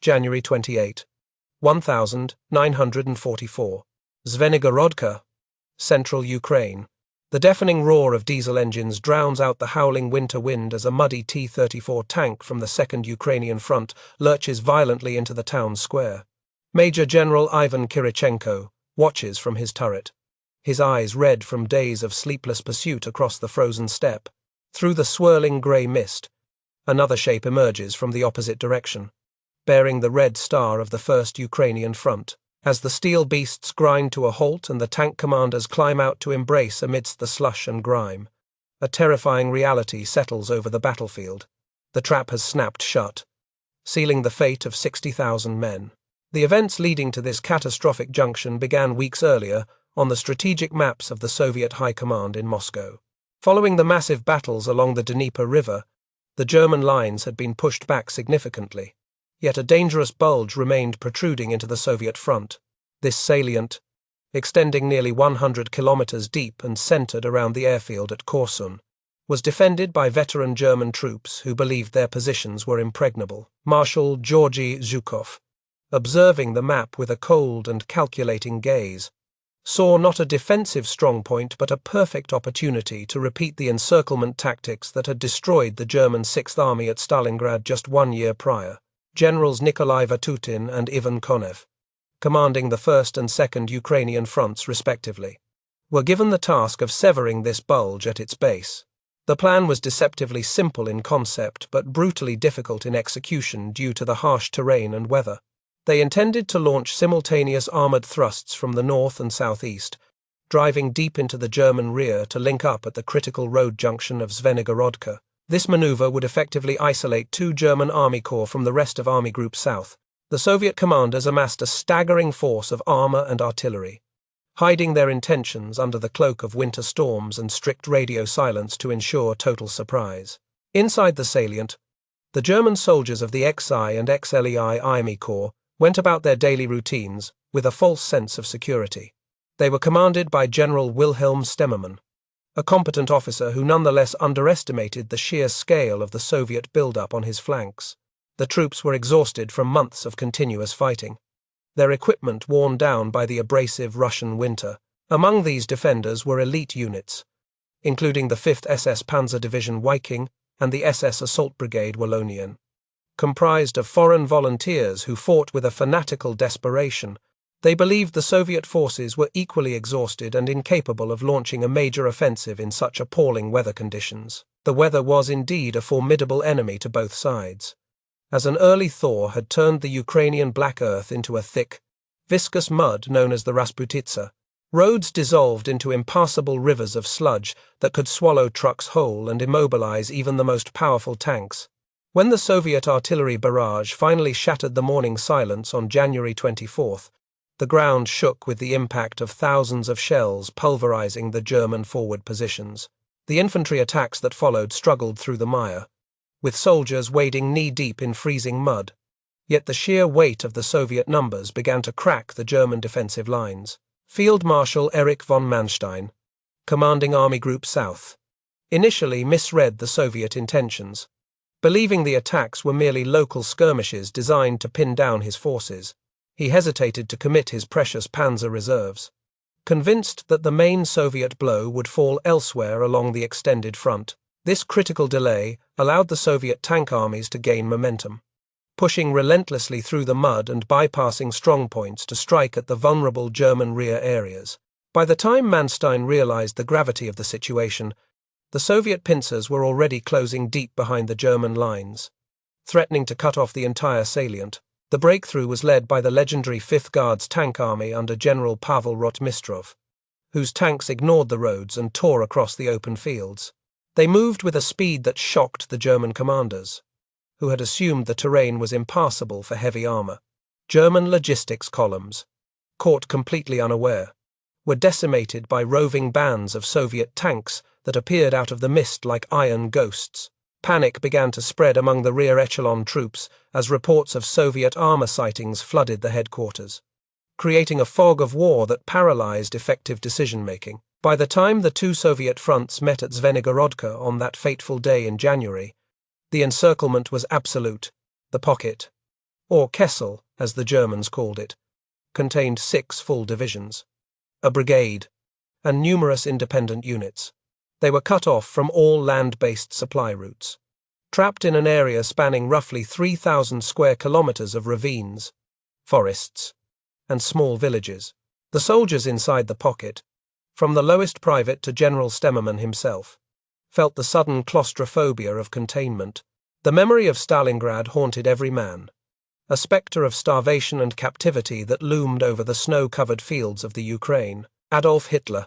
January 28, 1944. Zvenygorodka, central Ukraine. The deafening roar of diesel engines drowns out the howling winter wind as a muddy T-34 tank from the 2nd Ukrainian Front lurches violently into the town square. Major General Ivan Kirichenko watches from his turret, his eyes red from days of sleepless pursuit across the frozen steppe. Through the swirling grey mist, another shape emerges from the opposite direction, bearing the red star of the 1st Ukrainian Front. As the steel beasts grind to a halt and the tank commanders climb out to embrace amidst the slush and grime, a terrifying reality settles over the battlefield. The trap has snapped shut, sealing the fate of 60,000 men. The events leading to this catastrophic junction began weeks earlier on the strategic maps of the Soviet High Command in Moscow. Following the massive battles along the Dnieper River, the German lines had been pushed back significantly. Yet a dangerous bulge remained protruding into the Soviet front. This salient, extending nearly 100 kilometers deep and centered around the airfield at Korsun, was defended by veteran German troops who believed their positions were impregnable. Marshal Georgy Zhukov, observing the map with a cold and calculating gaze, saw not a defensive strongpoint but a perfect opportunity to repeat the encirclement tactics that had destroyed the German Sixth Army at Stalingrad just 1 year prior. Generals Nikolai Vatutin and Ivan Konev, commanding the 1st and 2nd Ukrainian fronts respectively, were given the task of severing this bulge at its base. The plan was deceptively simple in concept but brutally difficult in execution due to the harsh terrain and weather. They intended to launch simultaneous armoured thrusts from the north and southeast, driving deep into the German rear to link up at the critical road junction of Zvenygorodka. This maneuver would effectively isolate 2 German Army Corps from the rest of Army Group South. The Soviet commanders amassed a staggering force of armour and artillery, hiding their intentions under the cloak of winter storms and strict radio silence to ensure total surprise. Inside the salient, the German soldiers of the XI and XLEI Army Corps went about their daily routines with a false sense of security. They were commanded by General Wilhelm Stemmermann, a competent officer who nonetheless underestimated the sheer scale of the Soviet build-up on his flanks. The troops were exhausted from months of continuous fighting, their equipment worn down by the abrasive Russian winter. Among these defenders were elite units, including the 5th SS Panzer Division Viking and the SS Assault Brigade Wallonian, comprised of foreign volunteers who fought with a fanatical desperation. They believed the Soviet forces were equally exhausted and incapable of launching a major offensive in such appalling weather conditions. The weather was indeed a formidable enemy to both sides, as an early thaw had turned the Ukrainian black earth into a thick, viscous mud known as the Rasputitsa. Roads dissolved into impassable rivers of sludge that could swallow trucks whole and immobilize even the most powerful tanks. When the Soviet artillery barrage finally shattered the morning silence on January 24th, the ground shook with the impact of thousands of shells pulverizing the German forward positions. The infantry attacks that followed struggled through the mire, with soldiers wading knee-deep in freezing mud. Yet the sheer weight of the Soviet numbers began to crack the German defensive lines. Field Marshal Erich von Manstein, commanding Army Group South, initially misread the Soviet intentions, believing the attacks were merely local skirmishes designed to pin down his forces. He hesitated to commit his precious panzer reserves, convinced that the main Soviet blow would fall elsewhere along the extended front. This critical delay allowed the Soviet tank armies to gain momentum, pushing relentlessly through the mud and bypassing strongpoints to strike at the vulnerable German rear areas. By the time Manstein realized the gravity of the situation, the Soviet pincers were already closing deep behind the German lines, threatening to cut off the entire salient. The breakthrough was led by the legendary 5th Guards tank army under General Pavel Rotmistrov, whose tanks ignored the roads and tore across the open fields. They moved with a speed that shocked the German commanders, who had assumed the terrain was impassable for heavy armor. German logistics columns, caught completely unaware, were decimated by roving bands of Soviet tanks that appeared out of the mist like iron ghosts. Panic began to spread among the rear echelon troops as reports of Soviet armor sightings flooded the headquarters, creating a fog of war that paralyzed effective decision-making. By the time the 2 Soviet fronts met at Zvenygorodka on that fateful day in January, the encirclement was absolute. The pocket, or Kessel, as the Germans called it, contained 6 full divisions, a brigade, and numerous independent units. They were cut off from all land-based supply routes, trapped in an area spanning roughly 3,000 square kilometers of ravines, forests, and small villages. The soldiers inside the pocket, from the lowest private to General Stemmermann himself, felt the sudden claustrophobia of containment. The memory of Stalingrad haunted every man, a spectre of starvation and captivity that loomed over the snow-covered fields of the Ukraine. Adolf Hitler,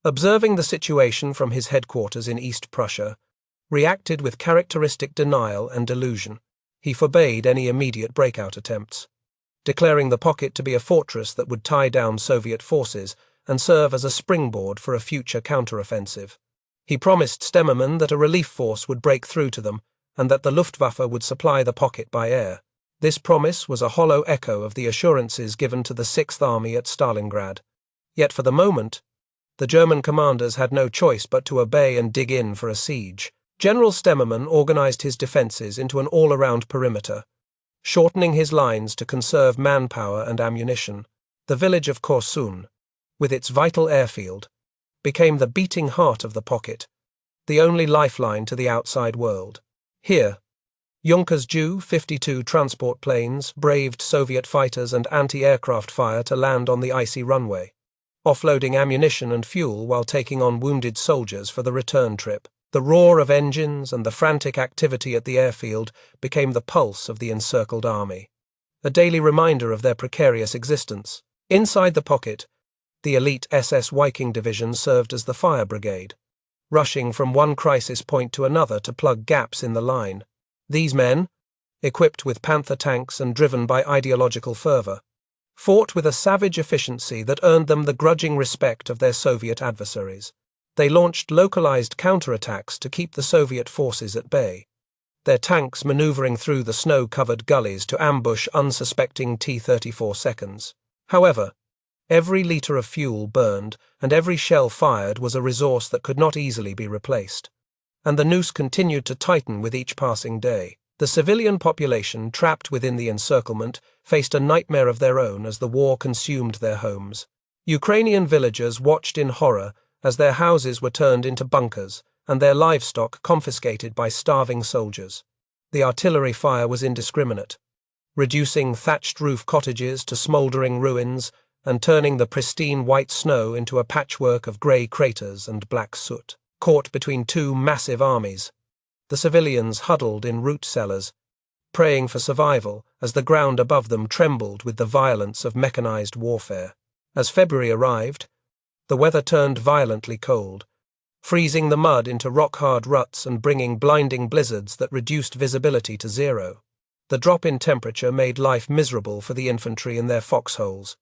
observing the situation from his headquarters in East Prussia, reacted with characteristic denial and delusion. He forbade any immediate breakout attempts, declaring the pocket to be a fortress that would tie down Soviet forces and serve as a springboard for a future counteroffensive. He promised Stemmermann that a relief force would break through to them and that the Luftwaffe would supply the pocket by air. This promise was a hollow echo of the assurances given to the Sixth Army at Stalingrad. Yet for the moment, the German commanders had no choice but to obey and dig in for a siege. General Stemmermann organized his defenses into an all-around perimeter, shortening his lines to conserve manpower and ammunition. The village of Korsun, with its vital airfield, became the beating heart of the pocket, the only lifeline to the outside world. Here, Junkers Ju-52 transport planes braved Soviet fighters and anti-aircraft fire to land on the icy runway, offloading ammunition and fuel while taking on wounded soldiers for the return trip. The roar of engines and the frantic activity at the airfield became the pulse of the encircled army, a daily reminder of their precarious existence. Inside the pocket, the elite SS Viking division served as the fire brigade, rushing from one crisis point to another to plug gaps in the line. These men, equipped with Panther tanks and driven by ideological fervor, fought with a savage efficiency that earned them the grudging respect of their Soviet adversaries. They launched localized counterattacks to keep the Soviet forces at bay, their tanks maneuvering through the snow-covered gullies to ambush unsuspecting T-34 seconds. However, every liter of fuel burned and every shell fired was a resource that could not easily be replaced, and the noose continued to tighten with each passing day. The civilian population trapped within the encirclement faced a nightmare of their own as the war consumed their homes. Ukrainian villagers watched in horror as their houses were turned into bunkers and their livestock confiscated by starving soldiers. The artillery fire was indiscriminate, reducing thatched-roof cottages to smouldering ruins and turning the pristine white snow into a patchwork of grey craters and black soot. Caught between 2 massive armies, the civilians huddled in root cellars, praying for survival as the ground above them trembled with the violence of mechanized warfare. As February arrived, the weather turned violently cold, freezing the mud into rock-hard ruts and bringing blinding blizzards that reduced visibility to 0. The drop in temperature made life miserable for the infantry in their foxholes,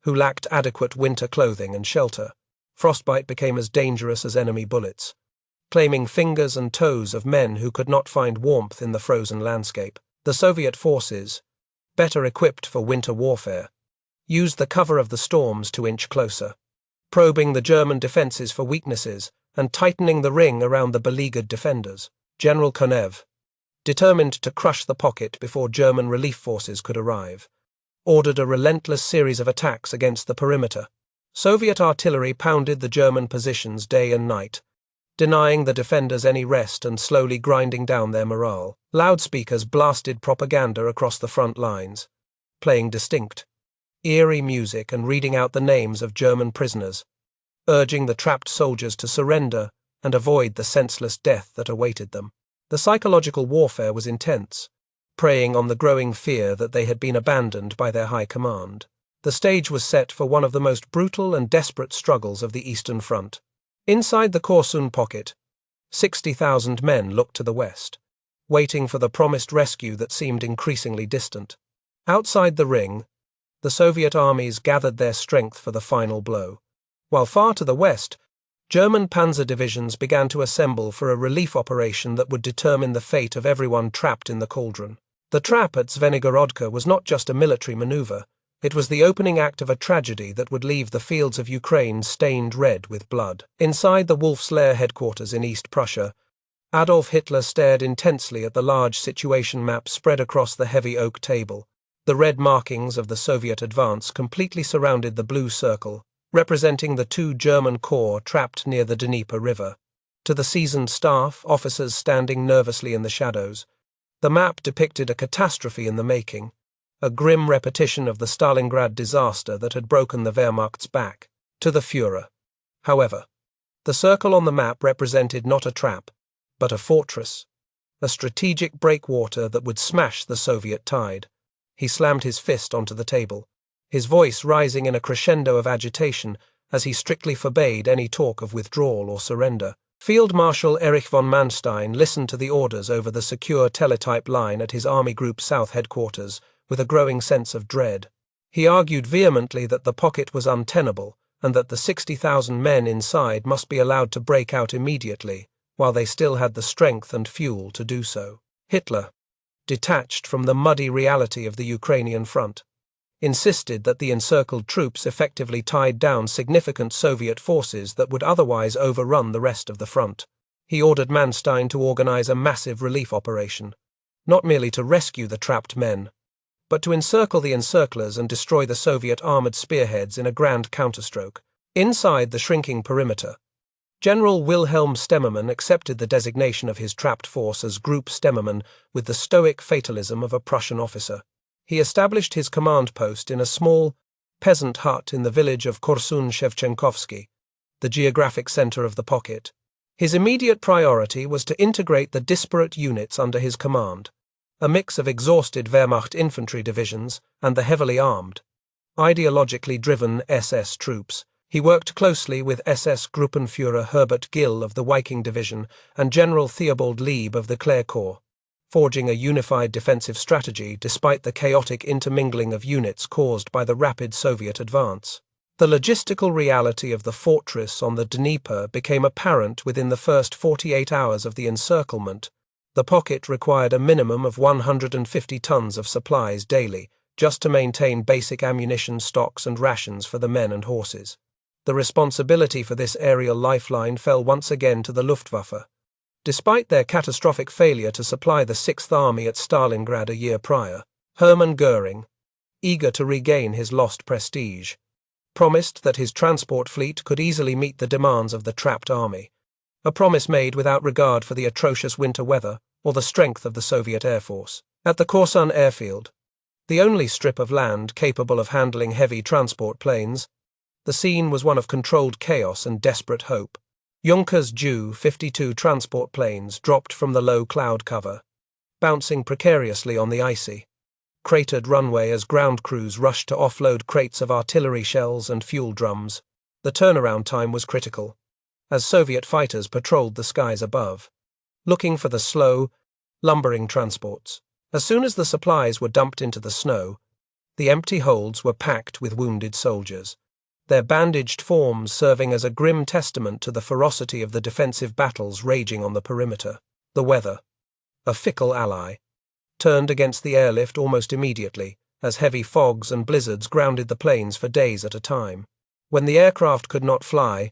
who lacked adequate winter clothing and shelter. Frostbite became as dangerous as enemy bullets, claiming fingers and toes of men who could not find warmth in the frozen landscape. The Soviet forces, better equipped for winter warfare, used the cover of the storms to inch closer, probing the German defenses for weaknesses and tightening the ring around the beleaguered defenders. General Konev, determined to crush the pocket before German relief forces could arrive, ordered a relentless series of attacks against the perimeter. Soviet artillery pounded the German positions day and night, denying the defenders any rest and slowly grinding down their morale. Loudspeakers blasted propaganda across the front lines, playing distinct, eerie music and reading out the names of German prisoners, urging the trapped soldiers to surrender and avoid the senseless death that awaited them. The psychological warfare was intense, preying on the growing fear that they had been abandoned by their high command. The stage was set for one of the most brutal and desperate struggles of the Eastern Front. Inside the Korsun pocket, 60,000 men looked to the west, waiting for the promised rescue that seemed increasingly distant. Outside the ring, the Soviet armies gathered their strength for the final blow, while far to the west, German panzer divisions began to assemble for a relief operation that would determine the fate of everyone trapped in the cauldron. The trap at Zvenygorodka was not just a military maneuver, it was the opening act of a tragedy that would leave the fields of Ukraine stained red with blood. Inside the Wolf's Lair headquarters in East Prussia, Adolf Hitler stared intensely at the large situation map spread across the heavy oak table. The red markings of the Soviet advance completely surrounded the blue circle, representing the 2 German corps trapped near the Dnieper River. To the seasoned staff, officers standing nervously in the shadows, the map depicted a catastrophe in the making, a grim repetition of the Stalingrad disaster that had broken the Wehrmacht's back. To the Führer, however, the circle on the map represented not a trap, but a fortress, a strategic breakwater that would smash the Soviet tide. He slammed his fist onto the table, his voice rising in a crescendo of agitation as he strictly forbade any talk of withdrawal or surrender. Field Marshal Erich von Manstein listened to the orders over the secure teletype line at his Army Group South headquarters with a growing sense of dread. He argued vehemently that the pocket was untenable and that the 60,000 men inside must be allowed to break out immediately, while they still had the strength and fuel to do so. Hitler, detached from the muddy reality of the Ukrainian front, insisted that the encircled troops effectively tied down significant Soviet forces that would otherwise overrun the rest of the front. He ordered Manstein to organize a massive relief operation, not merely to rescue the trapped men, but to encircle the encirclers and destroy the Soviet armored spearheads in a grand counterstroke. Inside the shrinking perimeter, General Wilhelm Stemmermann accepted the designation of his trapped force as Group Stemmermann with the stoic fatalism of a Prussian officer. He established his command post in a small, peasant hut in the village of Korsun-Shevchenkovsky, the geographic center of the pocket. His immediate priority was to integrate the disparate units under his command, a mix of exhausted Wehrmacht infantry divisions and the heavily armed, ideologically driven SS troops. He worked closely with SS Gruppenführer Herbert Gill of the Viking Division and General Theobald Lieb of the Clare Corps, forging a unified defensive strategy despite the chaotic intermingling of units caused by the rapid Soviet advance. The logistical reality of the fortress on the Dnieper became apparent within the first 48 hours of the encirclement. The pocket required a minimum of 150 tons of supplies daily, just to maintain basic ammunition stocks and rations for the men and horses. The responsibility for this aerial lifeline fell once again to the Luftwaffe. Despite their catastrophic failure to supply the 6th Army at Stalingrad a year prior, Hermann Göring, eager to regain his lost prestige, promised that his transport fleet could easily meet the demands of the trapped army, a promise made without regard for the atrocious winter weather or the strength of the Soviet Air Force. At the Korsun airfield, the only strip of land capable of handling heavy transport planes, the scene was one of controlled chaos and desperate hope. Junkers Ju-52 transport planes dropped from the low cloud cover, bouncing precariously on the icy, cratered runway as ground crews rushed to offload crates of artillery shells and fuel drums. The turnaround time was critical, as Soviet fighters patrolled the skies above, looking for the slow, lumbering transports. As soon as the supplies were dumped into the snow, the empty holds were packed with wounded soldiers, their bandaged forms serving as a grim testament to the ferocity of the defensive battles raging on the perimeter. The weather, a fickle ally, turned against the airlift almost immediately, as heavy fogs and blizzards grounded the planes for days at a time. When the aircraft could not fly,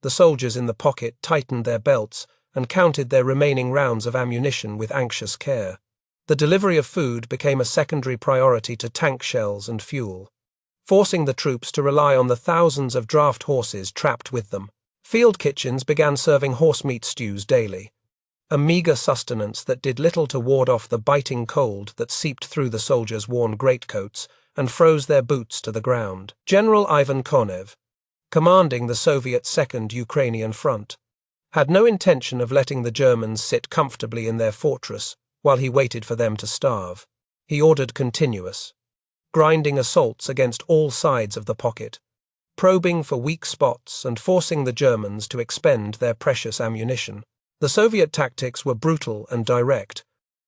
the soldiers in the pocket tightened their belts and counted their remaining rounds of ammunition with anxious care. The delivery of food became a secondary priority to tank shells and fuel, forcing the troops to rely on the thousands of draft horses trapped with them. Field kitchens began serving horsemeat stews daily, a meager sustenance that did little to ward off the biting cold that seeped through the soldiers' worn greatcoats and froze their boots to the ground. General Ivan Konev, commanding the Soviet Second Ukrainian Front, had no intention of letting the Germans sit comfortably in their fortress while he waited for them to starve. He ordered continuous, grinding assaults against all sides of the pocket, probing for weak spots and forcing the Germans to expend their precious ammunition. The Soviet tactics were brutal and direct,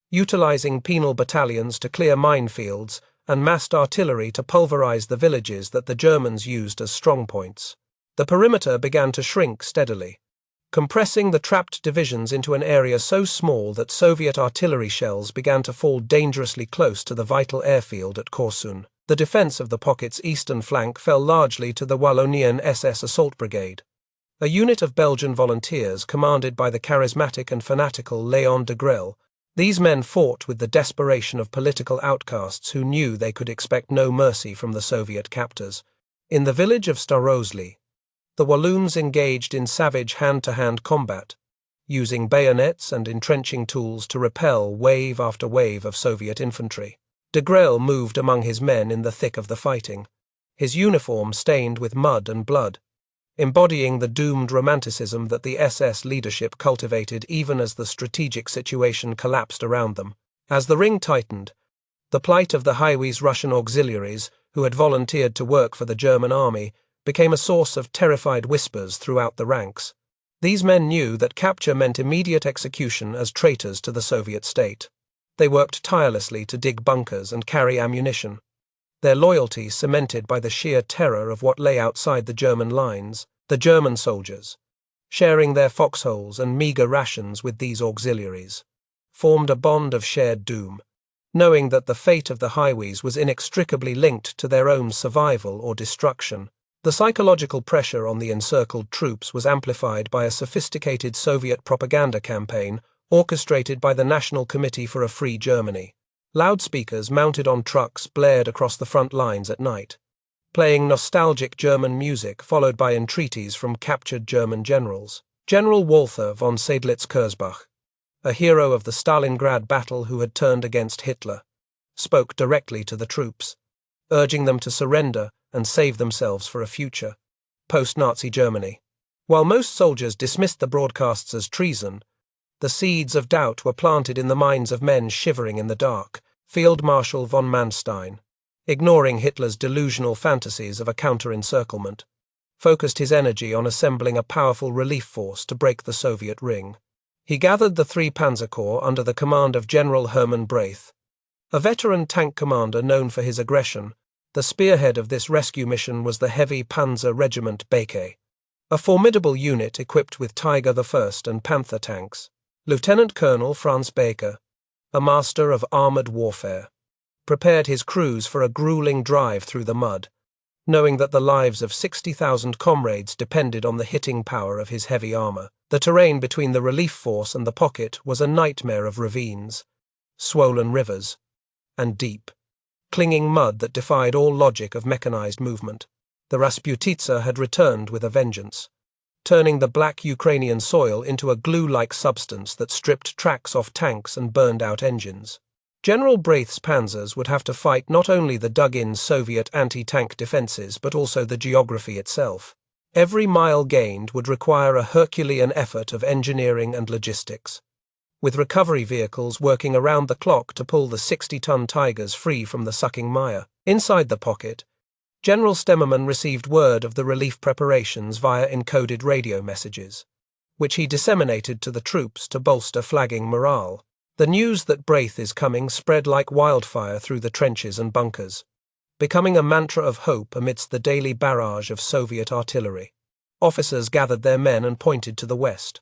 utilizing penal battalions to clear minefields and massed artillery to pulverize the villages that the Germans used as strongpoints. The perimeter began to shrink steadily, compressing the trapped divisions into an area so small that Soviet artillery shells began to fall dangerously close to the vital airfield at Korsun. The defense of the pocket's eastern flank fell largely to the Wallonian SS Assault Brigade, a unit of Belgian volunteers commanded by the charismatic and fanatical Léon de Grelle, These men fought with the desperation of political outcasts who knew they could expect no mercy from the Soviet captors. In the village of Starozhly, the Walloons engaged in savage hand-to-hand combat, using bayonets and entrenching tools to repel wave after wave of Soviet infantry. De Grelle moved among his men in the thick of the fighting, his uniform stained with mud and blood, embodying the doomed romanticism that the SS leadership cultivated even as the strategic situation collapsed around them. As the ring tightened, the plight of the WWII's Russian auxiliaries, who had volunteered to work for the German army, became a source of terrified whispers throughout the ranks. These men knew that capture meant immediate execution as traitors to the Soviet state. They worked tirelessly to dig bunkers and carry ammunition, their loyalty cemented by the sheer terror of what lay outside the German lines. The German soldiers, sharing their foxholes and meager rations with these auxiliaries, formed a bond of shared doom, knowing that the fate of the WWIIs was inextricably linked to their own survival or destruction. The psychological pressure on the encircled troops was amplified by a sophisticated Soviet propaganda campaign orchestrated by the National Committee for a Free Germany. Loudspeakers mounted on trucks blared across the front lines at night, playing nostalgic German music followed by entreaties from captured German generals. General Walther von Seydlitz-Kurzbach, a hero of the Stalingrad battle who had turned against Hitler, spoke directly to the troops, urging them to surrender and save themselves for a future post-Nazi Germany. While most soldiers dismissed the broadcasts as treason, the seeds of doubt were planted in the minds of men shivering in the dark. Field Marshal von Manstein, ignoring Hitler's delusional fantasies of a counter-encirclement, focused his energy on assembling a powerful relief force to break the Soviet ring. He gathered the 3 Panzer Corps under the command of General Hermann Braith, a veteran tank commander known for his aggression. The spearhead of this rescue mission was the heavy Panzer Regiment Beke, a formidable unit equipped with Tiger I and Panther tanks. Lieutenant Colonel Franz Baker, a master of armored warfare, prepared his crews for a grueling drive through the mud, knowing that the lives of 60,000 comrades depended on the hitting power of his heavy armor. The terrain between the relief force and the pocket was a nightmare of ravines, swollen rivers, and deep, clinging mud that defied all logic of mechanized movement. The Rasputitsa had returned with a vengeance, turning the black Ukrainian soil into a glue-like substance that stripped tracks off tanks and burned out engines. General Braith's panzers would have to fight not only the dug-in Soviet anti-tank defenses but also the geography itself. Every mile gained would require a Herculean effort of engineering and logistics, with recovery vehicles working around the clock to pull the 60-ton Tigers free from the sucking mire. Inside the pocket, General Stemmermann received word of the relief preparations via encoded radio messages, which he disseminated to the troops to bolster flagging morale. The news that Braith is coming spread like wildfire through the trenches and bunkers, becoming a mantra of hope amidst the daily barrage of Soviet artillery. Officers gathered their men and pointed to the west,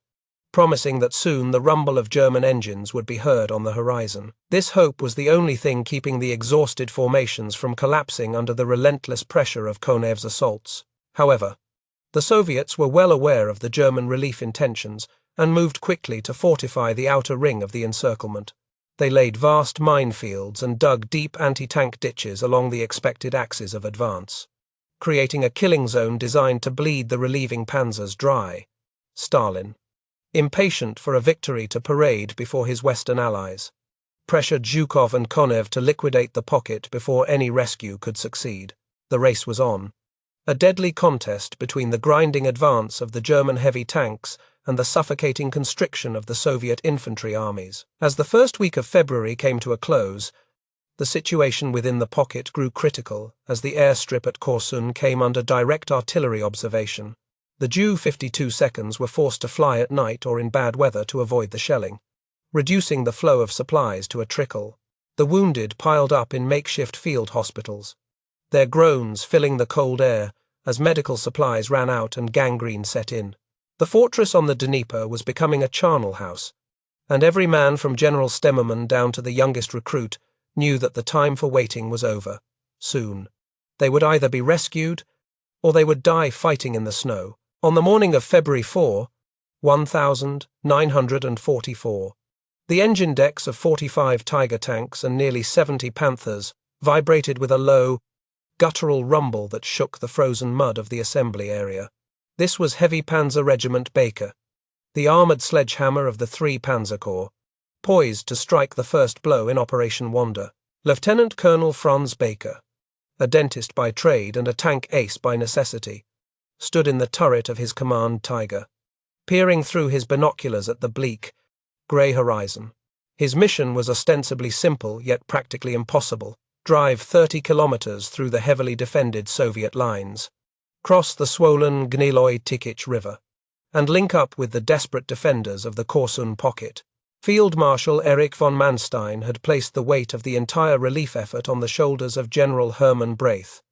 promising that soon the rumble of German engines would be heard on the horizon. This hope was the only thing keeping the exhausted formations from collapsing under the relentless pressure of Konev's assaults. However, the Soviets were well aware of the German relief intentions and moved quickly to fortify the outer ring of the encirclement. They laid vast minefields and dug deep anti-tank ditches along the expected axes of advance, creating a killing zone designed to bleed the relieving panzers dry. Stalin, impatient for a victory to parade before his Western allies, pressured Zhukov and Konev to liquidate the pocket before any rescue could succeed. The race was on, a deadly contest between the grinding advance of the German heavy tanks and the suffocating constriction of the Soviet infantry armies. As the first week of February came to a close, the situation within the pocket grew critical as the airstrip at Korsun came under direct artillery observation. The Ju-52 seconds were forced to fly at night or in bad weather to avoid the shelling, reducing the flow of supplies to a trickle. The wounded piled up in makeshift field hospitals, their groans filling the cold air as medical supplies ran out and gangrene set in. The fortress on the Dnieper was becoming a charnel house, and every man from General Stemmermann down to the youngest recruit knew that the time for waiting was over. Soon, they would either be rescued or they would die fighting in the snow. On the morning of February 4, 1944, The engine decks of 45 Tiger tanks and nearly 70 Panthers vibrated with a low, guttural rumble that shook the frozen mud of the assembly area. This was Heavy Panzer Regiment Baker, the armoured sledgehammer of the 3 Panzer Corps, poised to strike the first blow in Operation Wonder. Lieutenant Colonel Franz Baker, a dentist by trade and a tank ace by necessity, stood in the turret of his command Tiger, peering through his binoculars at the bleak, grey horizon. His mission was ostensibly simple yet practically impossible: drive 30 kilometers through the heavily defended Soviet lines, cross the swollen WWII River, and link up with the desperate defenders of the Korsun Pocket. Field Marshal Erich von Manstein had placed the weight of the entire relief effort on the shoulders of General Hermann Braith,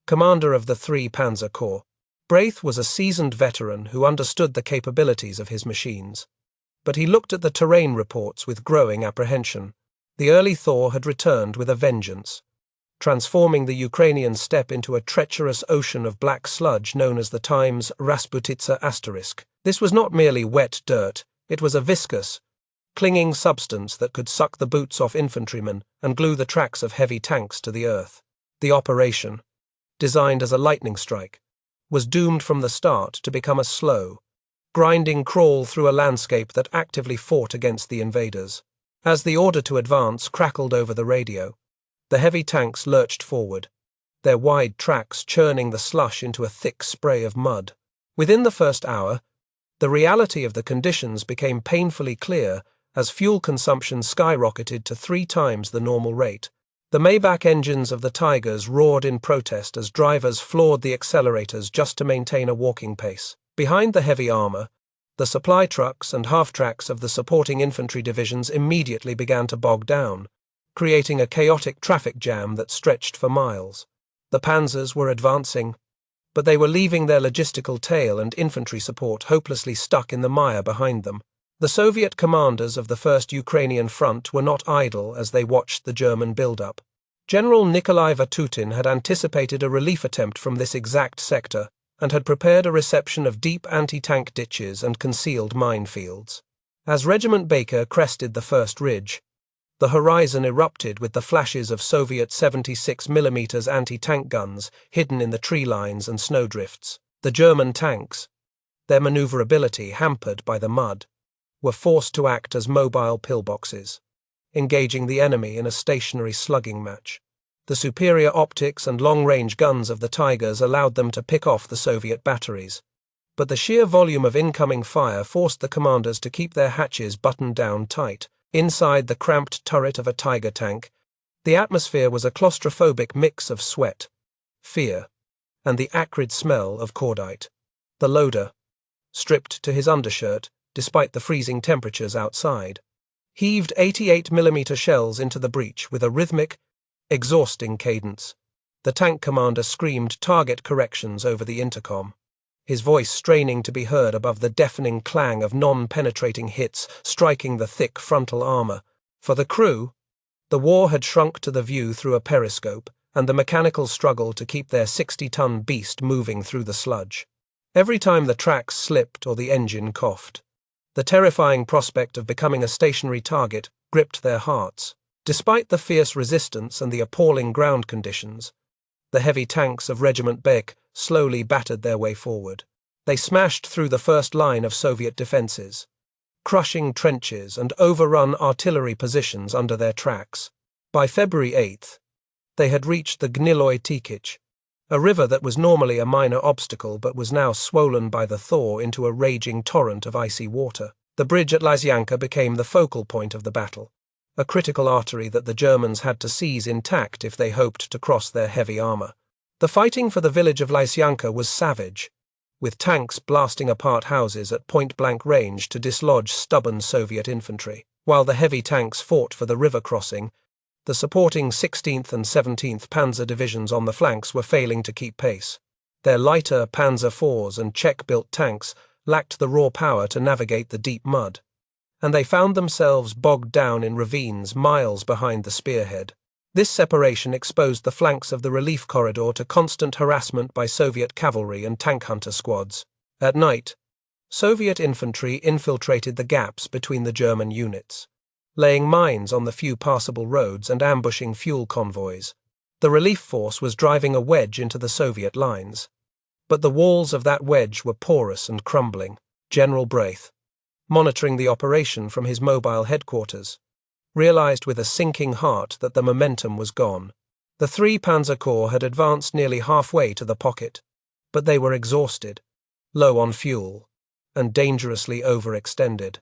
commander of the 3 Panzer Corps. Braith was a seasoned veteran who understood the capabilities of his machines, but he looked at the terrain reports with growing apprehension. The early thaw had returned with a vengeance, transforming the Ukrainian steppe into a treacherous ocean of black sludge known as the Times Rasputitsa asterisk. This was not merely wet dirt, it was a viscous, clinging substance that could suck the boots off infantrymen and glue the tracks of heavy tanks to the earth. The operation, designed as a lightning strike, was doomed from the start to become a slow, grinding crawl through a landscape that actively fought against the invaders. As the order to advance crackled over the radio, the heavy tanks lurched forward, their wide tracks churning the slush into a thick spray of mud. Within the first hour, the reality of the conditions became painfully clear as fuel consumption skyrocketed to 3 times the normal rate. The Maybach engines of the Tigers roared in protest as drivers floored the accelerators just to maintain a walking pace. Behind the heavy armour, the supply trucks and half-tracks of the supporting infantry divisions immediately began to bog down, creating a chaotic traffic jam that stretched for miles. The panzers were advancing, but they were leaving their logistical tail and infantry support hopelessly stuck in the mire behind them. The Soviet commanders of the First Ukrainian Front were not idle as they watched the German build-up. General Nikolai Vatutin had anticipated a relief attempt from this exact sector and had prepared a reception of deep anti-tank ditches and concealed minefields. As Regiment Baker crested the first ridge, the horizon erupted with the flashes of Soviet 76mm anti-tank guns hidden in the tree lines and snowdrifts. The German tanks, their maneuverability hampered by the mud, were forced to act as mobile pillboxes, engaging the enemy in a stationary slugging match. The superior optics and long-range guns of the Tigers allowed them to pick off the Soviet batteries, but the sheer volume of incoming fire forced the commanders to keep their hatches buttoned down tight. Inside the cramped turret of a Tiger tank, the atmosphere was a claustrophobic mix of sweat, fear, and the acrid smell of cordite. The loader, stripped to his undershirt, despite the freezing temperatures outside, heaved 88mm shells into the breach with a rhythmic, exhausting cadence. The tank commander screamed target corrections over the intercom, his voice straining to be heard above the deafening clang of non-penetrating hits striking the thick frontal armor. For the crew, the war had shrunk to the view through a periscope and the mechanical struggle to keep their 60-ton beast moving through the sludge. Every time the tracks slipped or the engine coughed, the terrifying prospect of becoming a stationary target gripped their hearts. Despite the fierce resistance and the appalling ground conditions, the heavy tanks of Regiment Beck slowly battered their way forward. They smashed through the first line of Soviet defenses, crushing trenches and overrun artillery positions under their tracks. By February 8th, they had reached the WWII, a river that was normally a minor obstacle but was now swollen by the thaw into a raging torrent of icy water. The bridge at Lysianka became the focal point of the battle, a critical artery that the Germans had to seize intact if they hoped to cross their heavy armor. The fighting for the village of Lysianka was savage, with tanks blasting apart houses at point-blank range to dislodge stubborn Soviet infantry. While the heavy tanks fought for the river crossing, the supporting 16th and 17th Panzer divisions on the flanks were failing to keep pace. Their lighter Panzer IVs and Czech-built tanks lacked the raw power to navigate the deep mud, and they found themselves bogged down in ravines miles behind the spearhead. This separation exposed the flanks of the relief corridor to constant harassment by Soviet cavalry and tank hunter squads. At night, Soviet infantry infiltrated the gaps between the German units, laying mines on the few passable roads and ambushing fuel convoys. The relief force was driving a wedge into the Soviet lines. But the walls of that wedge were porous and crumbling. General Braith, monitoring the operation from his mobile headquarters, realized with a sinking heart that the momentum was gone. The 3 Panzer Corps had advanced nearly halfway to the pocket, but they were exhausted, low on fuel, and dangerously overextended.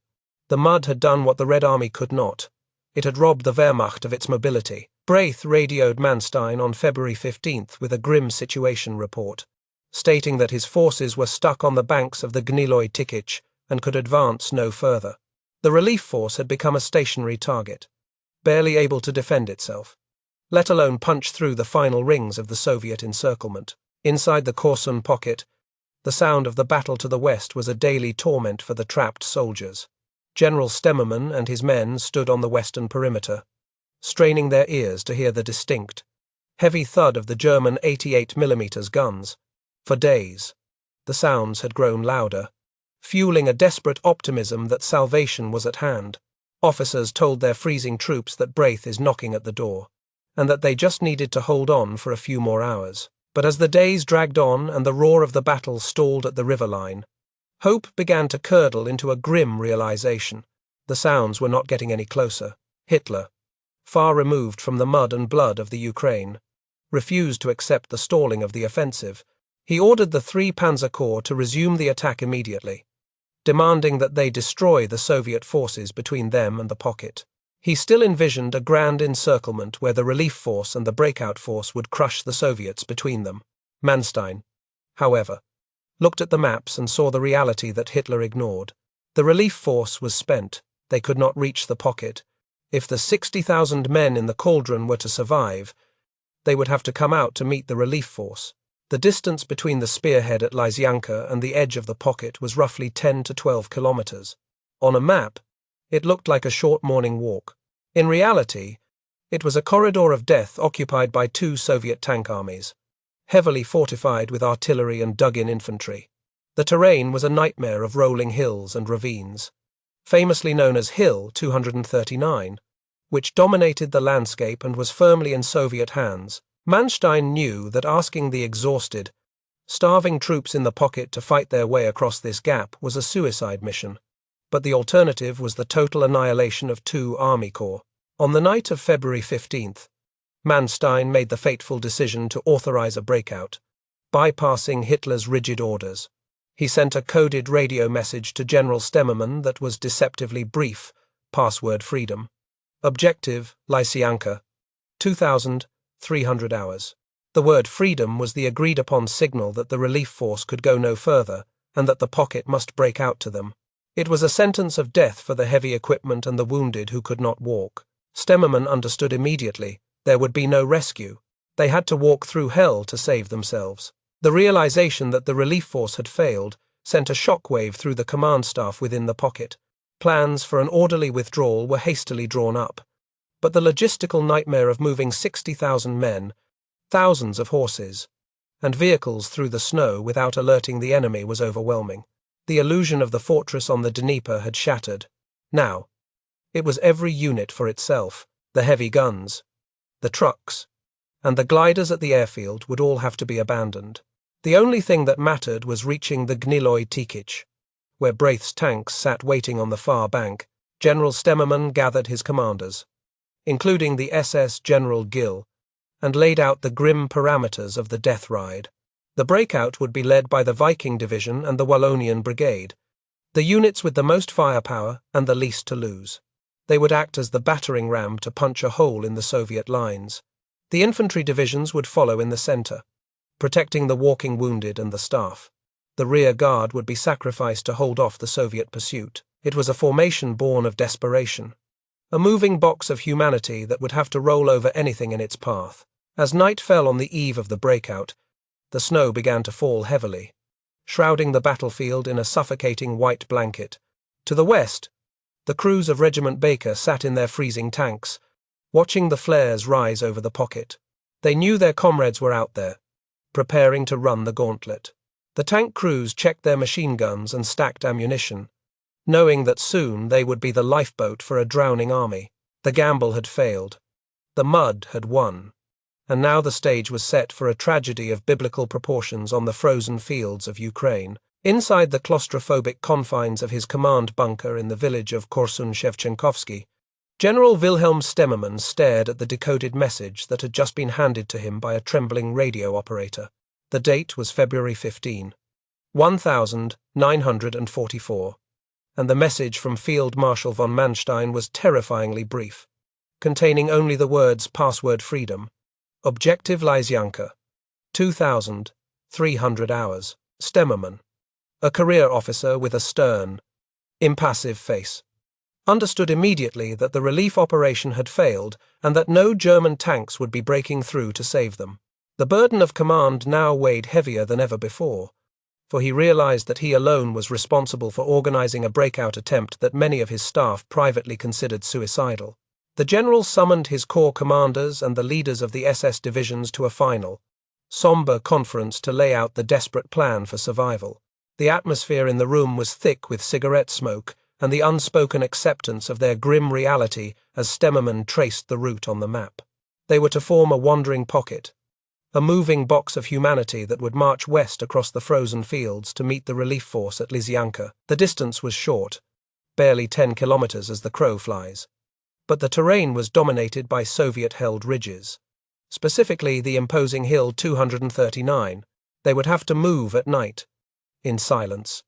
The mud had done what the Red Army could not. It had robbed the Wehrmacht of its mobility. Braith radioed Manstein on February 15th with a grim situation report, stating that his forces were stuck on the banks of the Gniloi Tikich and could advance no further. The relief force had become a stationary target, barely able to defend itself, let alone punch through the final rings of the Soviet encirclement. Inside the Korsun pocket, the sound of the battle to the west was a daily torment for the trapped soldiers. General Stemmermann and his men stood on the western perimeter, straining their ears to hear the distinct, heavy thud of the German 88mm guns. For days, the sounds had grown louder, fueling a desperate optimism that salvation was at hand. Officers told their freezing troops that Braith is knocking at the door, and that they just needed to hold on for a few more hours. But as the days dragged on and the roar of the battle stalled at the river line, hope began to curdle into a grim realization. The sounds were not getting any closer. Hitler, far removed from the mud and blood of the Ukraine, refused to accept the stalling of the offensive. He ordered the 3 Panzer Corps to resume the attack immediately, demanding that they destroy the Soviet forces between them and the pocket. He still envisioned a grand encirclement where the relief force and the breakout force would crush the Soviets between them. Manstein, however, looked at the maps and saw the reality that Hitler ignored. The relief force was spent. They could not reach the pocket. If the 60,000 men in the cauldron were to survive, they would have to come out to meet the relief force. The distance between the spearhead at Lysianka and the edge of the pocket was roughly 10 to 12 kilometers. On a map, it looked like a short morning walk. In reality, it was a corridor of death occupied by 2 Soviet tank armies, heavily fortified with artillery and dug-in infantry. The terrain was a nightmare of rolling hills and ravines, famously known as Hill 239, which dominated the landscape and was firmly in Soviet hands. Manstein knew that asking the exhausted, starving troops in the pocket to fight their way across this gap was a suicide mission, but the alternative was the total annihilation of 2 army corps. On the night of February 15th, Manstein made the fateful decision to authorize a breakout, bypassing Hitler's rigid orders. He sent a coded radio message to General Stemmermann that was deceptively brief, password freedom. Objective, Lysianka, 2,300 hours. The word freedom was the agreed-upon signal that the relief force could go no further and that the pocket must break out to them. It was a sentence of death for the heavy equipment and the wounded who could not walk. Stemmermann understood immediately. There would be no rescue. They had to walk through hell to save themselves. The realization that the relief force had failed sent a shockwave through the command staff within the pocket. Plans for an orderly withdrawal were hastily drawn up, but the logistical nightmare of moving 60,000 men, thousands of horses, and vehicles through the snow without alerting the enemy was overwhelming. The illusion of the fortress on the Dnieper had shattered. Now, it was every unit for itself. The heavy guns, the trucks, and the gliders at the airfield would all have to be abandoned. The only thing that mattered was reaching the Gniloi Tikich, where Braith's tanks sat waiting on the far bank. General Stemmermann gathered his commanders, including the SS General Gill, and laid out the grim parameters of the death ride. The breakout would be led by the Viking Division and the Wallonian Brigade, the units with the most firepower and the least to lose. They would act as the battering ram to punch a hole in the Soviet lines. The infantry divisions would follow in the center, protecting the walking wounded and the staff. The rear guard would be sacrificed to hold off the Soviet pursuit. It was a formation born of desperation, a moving box of humanity that would have to roll over anything in its path. As night fell on the eve of the breakout, the snow began to fall heavily, shrouding the battlefield in a suffocating white blanket. To the west, the crews of Regiment Baker sat in their freezing tanks, watching the flares rise over the pocket. They knew their comrades were out there, preparing to run the gauntlet. The tank crews checked their machine guns and stacked ammunition, knowing that soon they would be the lifeboat for a drowning army. The gamble had failed. The mud had won. And now the stage was set for a tragedy of biblical proportions on the frozen fields of Ukraine. Inside the claustrophobic confines of his command bunker in the village of Korsun-Shevchenkovsky, General Wilhelm Stemmermann stared at the decoded message that had just been handed to him by a trembling radio operator. The date was February 15, 1944, and the message from Field Marshal von Manstein was terrifyingly brief, containing only the words password freedom, objective Lysyanka, 2,300 hours. Stemmermann, a career officer with a stern, impassive face, understood immediately that the relief operation had failed and that no German tanks would be breaking through to save them. The burden of command now weighed heavier than ever before, for he realized that he alone was responsible for organizing a breakout attempt that many of his staff privately considered suicidal. The general summoned his corps commanders and the leaders of the SS divisions to a final, somber conference to lay out the desperate plan for survival. The atmosphere in the room was thick with cigarette smoke and the unspoken acceptance of their grim reality as Stemmermann traced the route on the map. They were to form a wandering pocket, a moving box of humanity that would march west across the frozen fields to meet the relief force at Lysyanka. The distance was short, barely 10 kilometers as the crow flies, but the terrain was dominated by Soviet-held ridges, specifically the imposing Hill 239. They would have to move at night, in silence,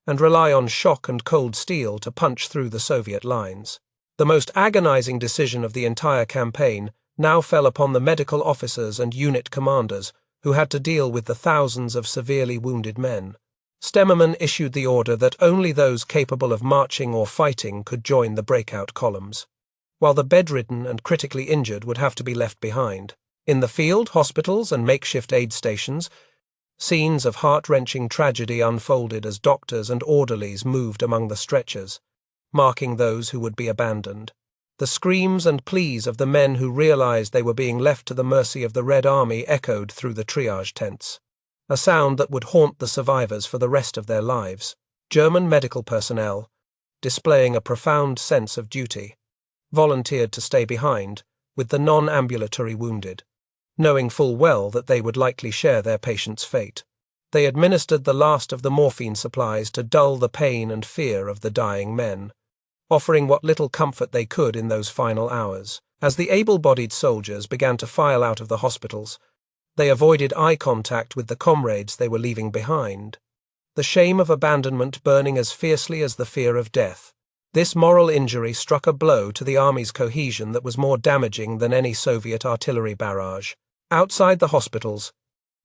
and rely on shock and cold steel to punch through the Soviet lines. The most agonizing decision of the entire campaign now fell upon the medical officers and unit commanders who had to deal with the thousands of severely wounded men. Stemmermann issued the order that only those capable of marching or fighting could join the breakout columns, while the bedridden and critically injured would have to be left behind. In the field, hospitals, and makeshift aid stations, scenes of heart-wrenching tragedy unfolded as doctors and orderlies moved among the stretchers, marking those who would be abandoned. The screams and pleas of the men who realized they were being left to the mercy of the Red Army echoed through the triage tents, a sound that would haunt the survivors for the rest of their lives. German medical personnel, displaying a profound sense of duty, volunteered to stay behind with the non-ambulatory wounded, knowing full well that they would likely share their patients' fate. They administered the last of the morphine supplies to dull the pain and fear of the dying men, offering what little comfort they could in those final hours. As the able-bodied soldiers began to file out of the hospitals, they avoided eye contact with the comrades they were leaving behind, the shame of abandonment burning as fiercely as the fear of death. This moral injury struck a blow to the army's cohesion that was more damaging than any Soviet artillery barrage. Outside the hospitals,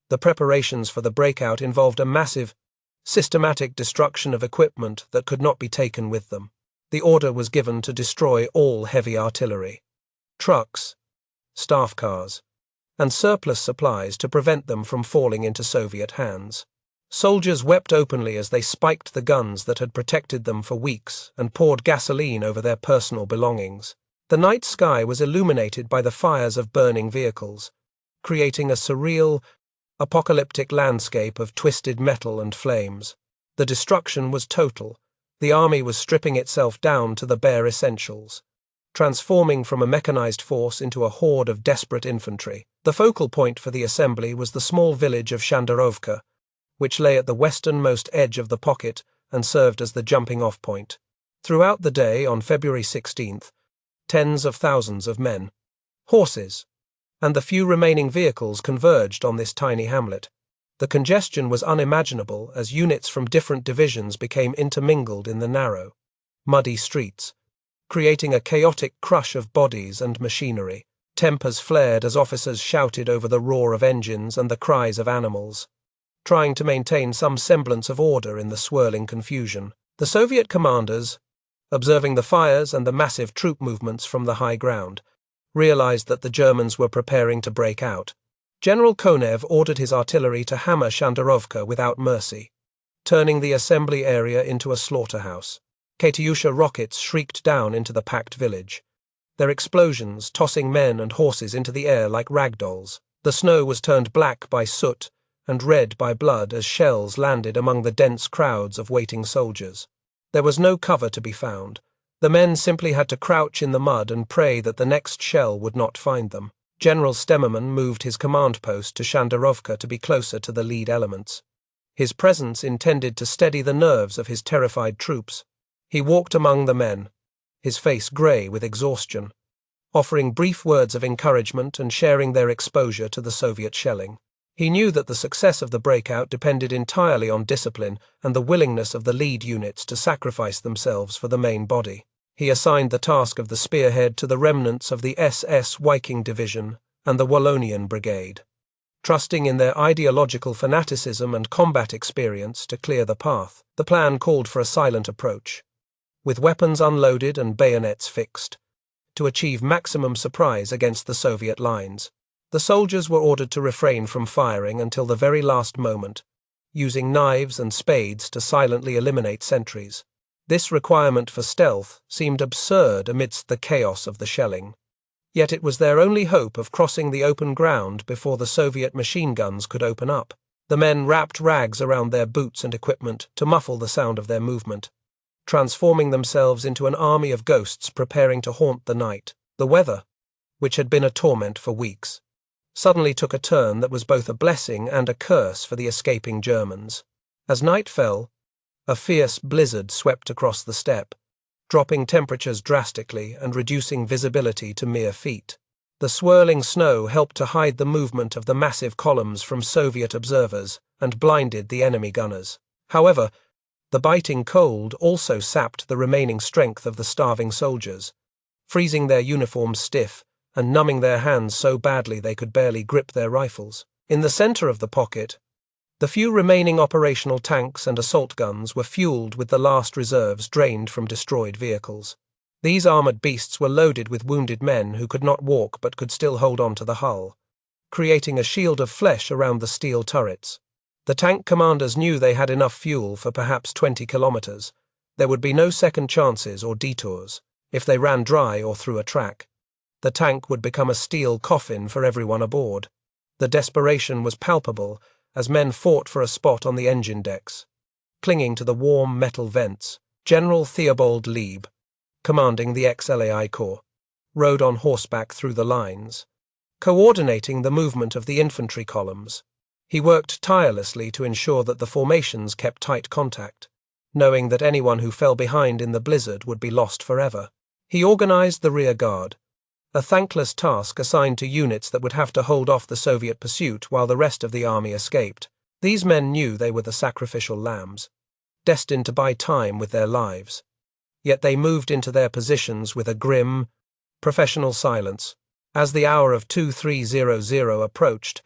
the preparations for the breakout involved a massive, systematic destruction of equipment that could not be taken with them. The order was given to destroy all heavy artillery, trucks, staff cars, and surplus supplies to prevent them from falling into Soviet hands. Soldiers wept openly as they spiked the guns that had protected them for weeks and poured gasoline over their personal belongings. The night sky was illuminated by the fires of burning vehicles, creating a surreal, apocalyptic landscape of twisted metal and flames. The destruction was total. The army was stripping itself down to the bare essentials, transforming from a mechanized force into a horde of desperate infantry. The focal point for the assembly was the small village of Shandarovka, which lay at the westernmost edge of the pocket and served as the jumping-off point. Throughout the day, on February 16th, tens of thousands of men, horses, and the few remaining vehicles converged on this tiny hamlet. The congestion was unimaginable as units from different divisions became intermingled in the narrow, muddy streets, creating a chaotic crush of bodies and machinery. Tempers flared as officers shouted over the roar of engines and the cries of animals, trying to maintain some semblance of order in the swirling confusion. The Soviet commanders, observing the fires and the massive troop movements from the high ground, realized that the Germans were preparing to break out. General Konev ordered his artillery to hammer Shandarovka without mercy, turning the assembly area into a slaughterhouse. Katyusha rockets shrieked down into the packed village, their explosions tossing men and horses into the air like ragdolls. The snow was turned black by soot and red by blood as shells landed among the dense crowds of waiting soldiers. There was no cover to be found. The men simply had to crouch in the mud and pray that the next shell would not find them. General Stemmerman moved his command post to Shandarovka to be closer to the lead elements. His presence intended to steady the nerves of his terrified troops. He walked among the men, his face grey with exhaustion, offering brief words of encouragement and sharing their exposure to the Soviet shelling. He knew that the success of the breakout depended entirely on discipline and the willingness of the lead units to sacrifice themselves for the main body. He assigned the task of the spearhead to the remnants of the SS Viking Division and the Wallonian Brigade, trusting in their ideological fanaticism and combat experience to clear the path. The plan called for a silent approach, with weapons unloaded and bayonets fixed, to achieve maximum surprise against the Soviet lines. The soldiers were ordered to refrain from firing until the very last moment, using knives and spades to silently eliminate sentries. This requirement for stealth seemed absurd amidst the chaos of the shelling. Yet it was their only hope of crossing the open ground before the Soviet machine guns could open up. The men wrapped rags around their boots and equipment to muffle the sound of their movement, transforming themselves into an army of ghosts preparing to haunt the night. The weather, which had been a torment for weeks, suddenly took a turn that was both a blessing and a curse for the escaping Germans. As night fell, a fierce blizzard swept across the steppe, dropping temperatures drastically and reducing visibility to mere feet. The swirling snow helped to hide the movement of the massive columns from Soviet observers and blinded the enemy gunners. However, the biting cold also sapped the remaining strength of the starving soldiers, freezing their uniforms stiff and numbing their hands so badly they could barely grip their rifles. In the center of the pocket, the few remaining operational tanks and assault guns were fueled with the last reserves drained from destroyed vehicles. These armored beasts were loaded with wounded men who could not walk but could still hold on to the hull, creating a shield of flesh around the steel turrets. The tank commanders knew they had enough fuel for perhaps 20 kilometers. There would be no second chances or detours. If they ran dry or through a track, the tank would become a steel coffin for everyone aboard. The desperation was palpable as men fought for a spot on the engine decks, clinging to the warm metal vents. General Theobald Lieb, commanding the ex-LAI Corps, rode on horseback through the lines, coordinating the movement of the infantry columns. He worked tirelessly to ensure that the formations kept tight contact, knowing that anyone who fell behind in the blizzard would be lost forever. He organized the rear guard, a thankless task assigned to units that would have to hold off the Soviet pursuit while the rest of the army escaped. These men knew they were the sacrificial lambs, destined to buy time with their lives. Yet they moved into their positions with a grim, professional silence. As the hour of 2300 approached,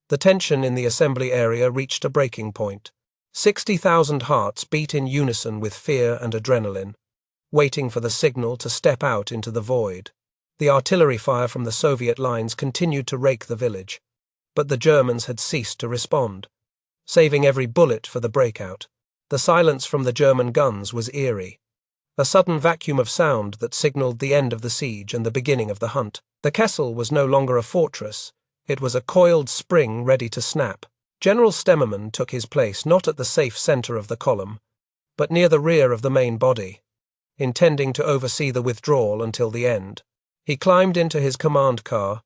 the tension in the assembly area reached a breaking point. 60,000 hearts beat in unison with fear and adrenaline, waiting for the signal to step out into the void. The artillery fire from the Soviet lines continued to rake the village, but the Germans had ceased to respond, saving every bullet for the breakout. The silence from the German guns was eerie, a sudden vacuum of sound that signaled the end of the siege and the beginning of the hunt. The Kessel was no longer a fortress, it was a coiled spring ready to snap. General Stemmerman took his place not at the safe center of the column, but near the rear of the main body, intending to oversee the withdrawal until the end. He climbed into his command car,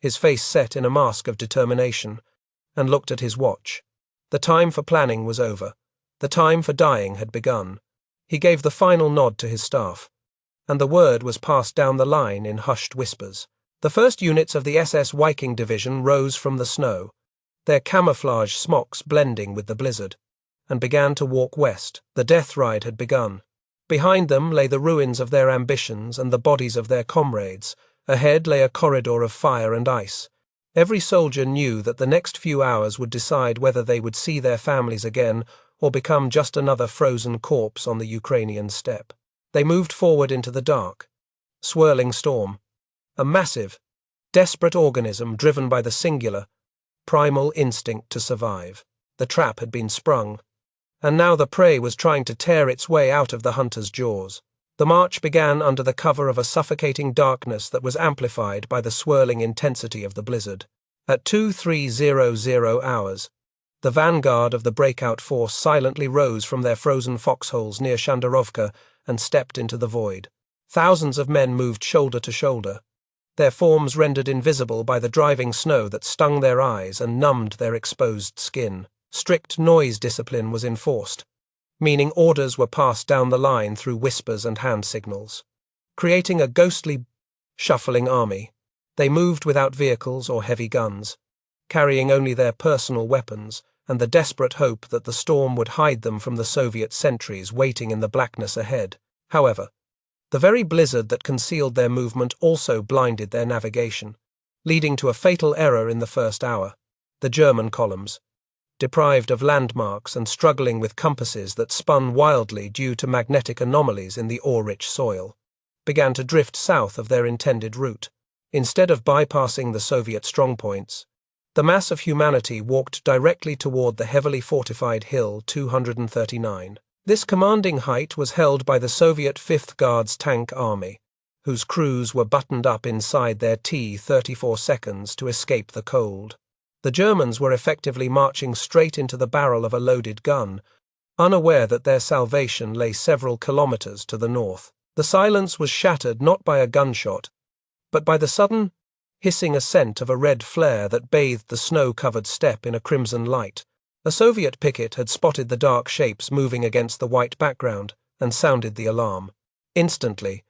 his face set in a mask of determination, and looked at his watch. The time for planning was over. The time for dying had begun. He gave the final nod to his staff, and the word was passed down the line in hushed whispers. The first units of the SS Viking Division rose from the snow, their camouflage smocks blending with the blizzard, and began to walk west. The death ride had begun. Behind them lay the ruins of their ambitions and the bodies of their comrades. Ahead lay a corridor of fire and ice. Every soldier knew that the next few hours would decide whether they would see their families again or become just another frozen corpse on the Ukrainian steppe. They moved forward into the dark, swirling storm, a massive, desperate organism driven by the singular, primal instinct to survive. The trap had been sprung, and now the prey was trying to tear its way out of the hunter's jaws. The march began under the cover of a suffocating darkness that was amplified by the swirling intensity of the blizzard. At 2300 hours, The vanguard of the breakout force silently rose from their frozen foxholes near Shandarovka and stepped into the void. Thousands of men moved shoulder to shoulder, their forms rendered invisible by the driving snow that stung their eyes and numbed their exposed skin. Strict noise discipline was enforced, meaning orders were passed down the line through whispers and hand signals. Creating a ghostly, shuffling army, they moved without vehicles or heavy guns, carrying only their personal weapons and the desperate hope that the storm would hide them from the Soviet sentries waiting in the blackness ahead. However, the very blizzard that concealed their movement also blinded their navigation, leading to a fatal error in the first hour. The German columns, deprived of landmarks and struggling with compasses that spun wildly due to magnetic anomalies in the ore-rich soil, began to drift south of their intended route. Instead of bypassing the Soviet strongpoints, the mass of humanity walked directly toward the heavily fortified Hill 239. This commanding height was held by the Soviet 5th Guards Tank Army, whose crews were buttoned up inside their T-34 seconds to escape the cold. The Germans were effectively marching straight into the barrel of a loaded gun, unaware that their salvation lay several kilometers to the north. The silence was shattered not by a gunshot, but by the sudden, hissing ascent of a red flare that bathed the snow-covered steppe in a crimson light. A Soviet picket had spotted the dark shapes moving against the white background and sounded the alarm. Instantly,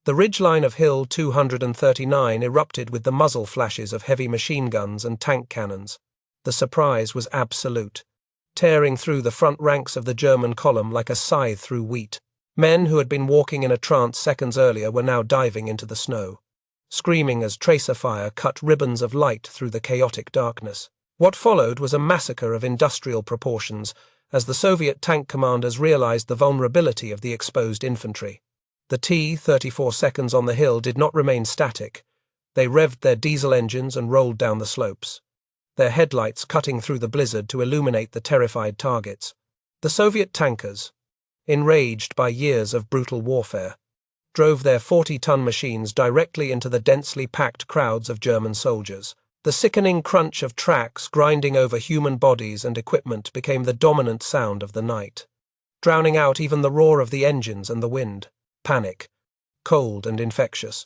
the ridgeline of Hill 239 erupted with the muzzle flashes of heavy machine guns and tank cannons. The surprise was absolute, tearing through the front ranks of the German column like a scythe through wheat. Men who had been walking in a trance seconds earlier were now diving into the snow, screaming as tracer fire cut ribbons of light through the chaotic darkness. What followed was a massacre of industrial proportions as the Soviet tank commanders realized the vulnerability of the exposed infantry. The T-34 seconds on the hill did not remain static. They revved their diesel engines and rolled down the slopes, their headlights cutting through the blizzard to illuminate the terrified targets. The Soviet tankers, enraged by years of brutal warfare, drove their 40-ton machines directly into the densely packed crowds of German soldiers. The sickening crunch of tracks grinding over human bodies and equipment became the dominant sound of the night, drowning out even the roar of the engines and the wind. Panic, cold and infectious,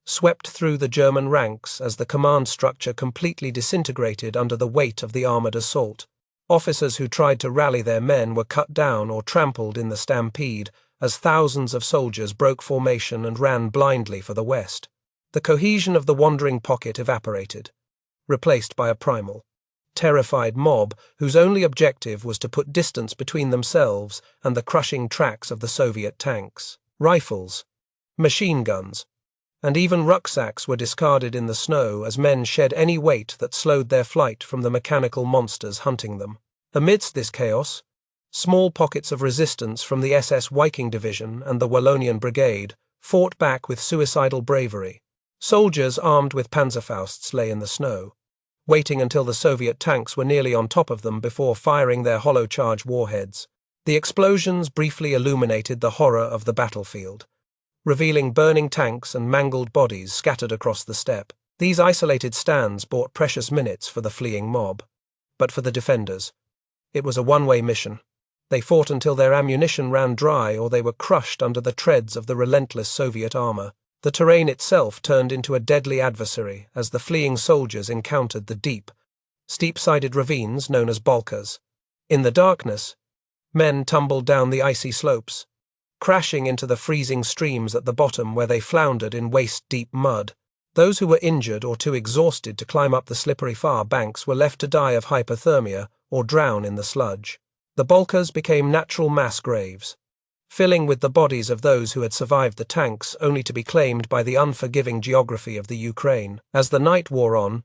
swept through the German ranks as the command structure completely disintegrated under the weight of the armored assault. Officers who tried to rally their men were cut down or trampled in the stampede as thousands of soldiers broke formation and ran blindly for the west. The cohesion of the wandering pocket evaporated, replaced by a primal, terrified mob whose only objective was to put distance between themselves and the crushing tracks of the Soviet tanks. Rifles, machine guns, and even rucksacks were discarded in the snow as men shed any weight that slowed their flight from the mechanical monsters hunting them. Amidst this chaos, small pockets of resistance from the SS Viking Division and the Wallonian Brigade fought back with suicidal bravery. Soldiers armed with Panzerfausts lay in the snow, waiting until the Soviet tanks were nearly on top of them before firing their hollow-charge warheads. The explosions briefly illuminated the horror of the battlefield, revealing burning tanks and mangled bodies scattered across the steppe. These isolated stands bought precious minutes for the fleeing mob, but for the defenders, it was a one-way mission. They fought until their ammunition ran dry or they were crushed under the treads of the relentless Soviet armor. The terrain itself turned into a deadly adversary as the fleeing soldiers encountered the deep, steep-sided ravines known as bolkas. In the darkness, men tumbled down the icy slopes, crashing into the freezing streams at the bottom where they floundered in waist-deep mud. Those who were injured or too exhausted to climb up the slippery far banks were left to die of hypothermia or drown in the sludge. The bolkas became natural mass graves, filling with the bodies of those who had survived the tanks only to be claimed by the unforgiving geography of the Ukraine. As the night wore on,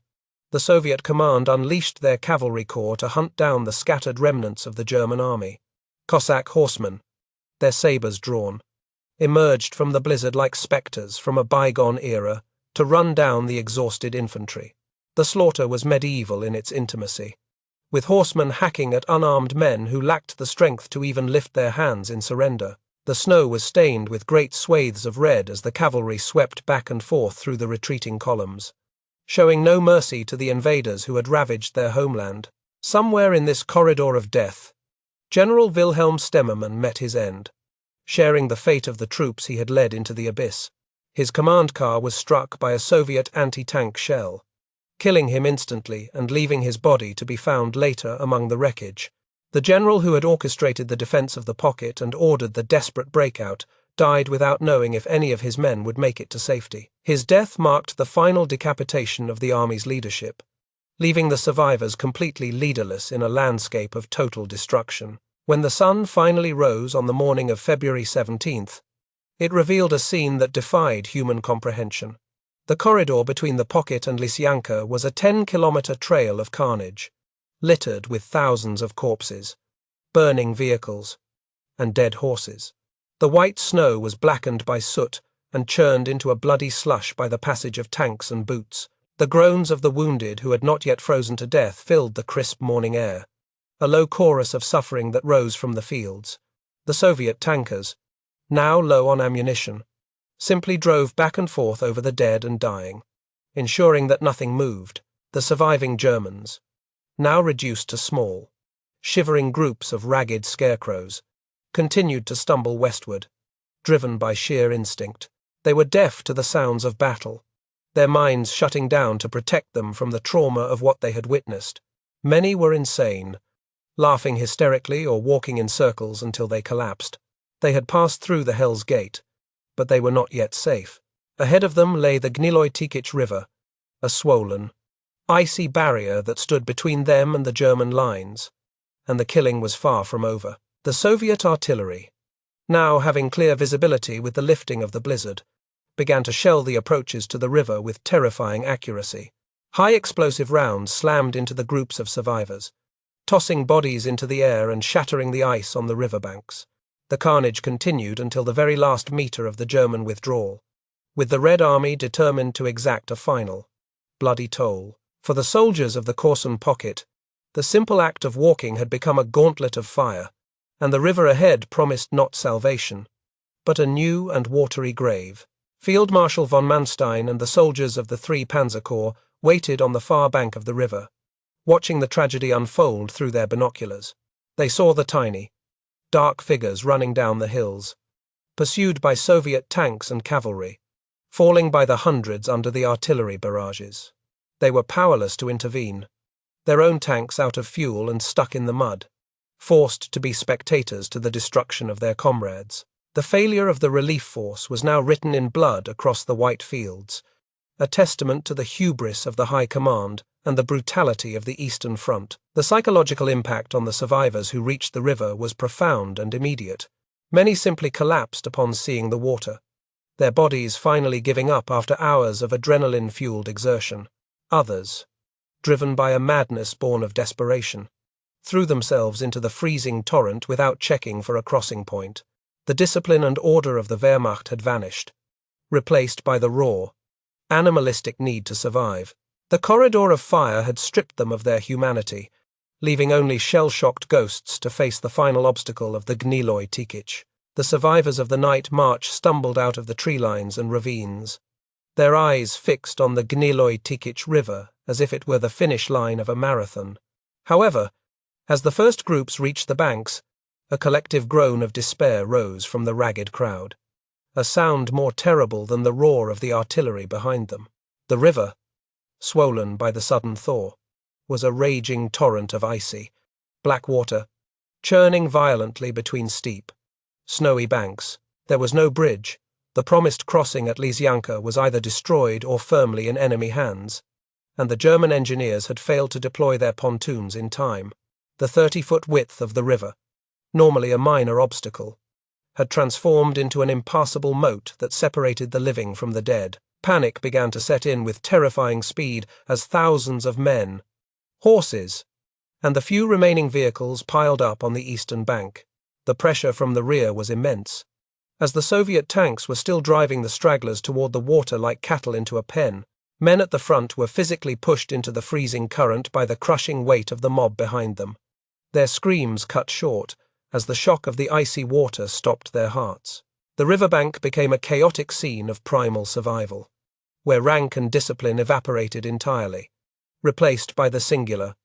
the Soviet command unleashed their cavalry corps to hunt down the scattered remnants of the German army. Cossack horsemen, their sabers drawn, emerged from the blizzard like specters from a bygone era to run down the exhausted infantry. The slaughter was medieval in its intimacy, with horsemen hacking at unarmed men who lacked the strength to even lift their hands in surrender. The snow was stained with great swathes of red as the cavalry swept back and forth through the retreating columns, showing no mercy to the invaders who had ravaged their homeland. Somewhere in this corridor of death, General Wilhelm Stemmermann met his end. Sharing the fate of the troops he had led into the abyss, his command car was struck by a Soviet anti-tank shell, killing him instantly and leaving his body to be found later among the wreckage. The general who had orchestrated the defense of the pocket and ordered the desperate breakout died without knowing if any of his men would make it to safety. His death marked the final decapitation of the army's leadership, leaving the survivors completely leaderless in a landscape of total destruction. When the sun finally rose on the morning of February 17th, it revealed a scene that defied human comprehension. The corridor between the pocket and Lysyanka was a 10-kilometer trail of carnage, littered with thousands of corpses, burning vehicles, and dead horses. The white snow was blackened by soot and churned into a bloody slush by the passage of tanks and boots. The groans of the wounded who had not yet frozen to death filled the crisp morning air, a low chorus of suffering that rose from the fields. The Soviet tankers, now low on ammunition, simply drove back and forth over the dead and dying, ensuring that nothing moved. The surviving Germans, now reduced to small, shivering groups of ragged scarecrows, continued to stumble westward, driven by sheer instinct. They were deaf to the sounds of battle, their minds shutting down to protect them from the trauma of what they had witnessed. Many were insane, laughing hysterically or walking in circles until they collapsed. They had passed through the Hell's Gate, but they were not yet safe. Ahead of them lay the WWII River, a swollen, icy barrier that stood between them and the German lines, and the killing was far from over. The Soviet artillery, now having clear visibility with the lifting of the blizzard, began to shell the approaches to the river with terrifying accuracy. High explosive rounds slammed into the groups of survivors, tossing bodies into the air and shattering the ice on the riverbanks. The carnage continued until the very last meter of the German withdrawal, with the Red Army determined to exact a final, bloody toll. For the soldiers of the Korsun pocket, the simple act of walking had become a gauntlet of fire, and the river ahead promised not salvation, but a new and watery grave. Field Marshal von Manstein and the soldiers of the 3 Panzer Corps waited on the far bank of the river, watching the tragedy unfold through their binoculars. They saw the tiny, dark figures running down the hills, pursued by Soviet tanks and cavalry, falling by the hundreds under the artillery barrages. They were powerless to intervene, their own tanks out of fuel and stuck in the mud, forced to be spectators to the destruction of their comrades. The failure of the relief force was now written in blood across the white fields, a testament to the hubris of the High Command and the brutality of the Eastern Front. The psychological impact on the survivors who reached the river was profound and immediate. Many simply collapsed upon seeing the water, their bodies finally giving up after hours of adrenaline-fueled exertion. Others, driven by a madness born of desperation, threw themselves into the freezing torrent without checking for a crossing point. The discipline and order of the Wehrmacht had vanished, replaced by the raw, animalistic need to survive. The corridor of fire had stripped them of their humanity, leaving only shell-shocked ghosts to face the final obstacle of the WWII. The survivors of the night march stumbled out of the tree lines and ravines, their eyes fixed on the WWII River as if it were the finish line of a marathon. However, as the first groups reached the banks, a collective groan of despair rose from the ragged crowd, a sound more terrible than the roar of the artillery behind them. The river, swollen by the sudden thaw, was a raging torrent of icy, black water, churning violently between steep, snowy banks. There was no bridge. The promised crossing at Lysyanka was either destroyed or firmly in enemy hands, and the German engineers had failed to deploy their pontoons in time. The 30-foot width of the river, normally a minor obstacle, had transformed into an impassable moat that separated the living from the dead. Panic began to set in with terrifying speed as thousands of men, horses, and the few remaining vehicles piled up on the eastern bank. The pressure from the rear was immense, as the Soviet tanks were still driving the stragglers toward the water like cattle into a pen. Men at the front were physically pushed into the freezing current by the crushing weight of the mob behind them. Their screams cut short as the shock of the icy water stopped their hearts. The riverbank became a chaotic scene of primal survival, where rank and discipline evaporated entirely, replaced by the singular,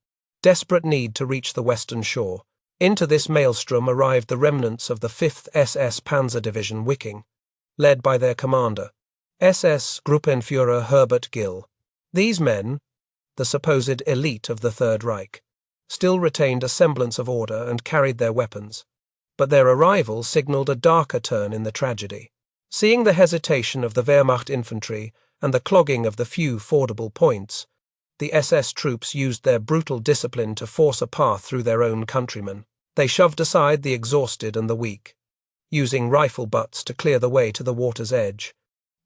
desperate need to reach the western shore. Into this maelstrom arrived the remnants of the 5th SS Panzer Division Wiking, led by their commander, SS Gruppenführer Herbert Gill. These men, the supposed elite of the Third Reich, still retained a semblance of order and carried their weapons. But their arrival signaled a darker turn in the tragedy. Seeing the hesitation of the Wehrmacht infantry and the clogging of the few fordable points, the SS troops used their brutal discipline to force a path through their own countrymen. They shoved aside the exhausted and the weak, using rifle butts to clear the way to the water's edge.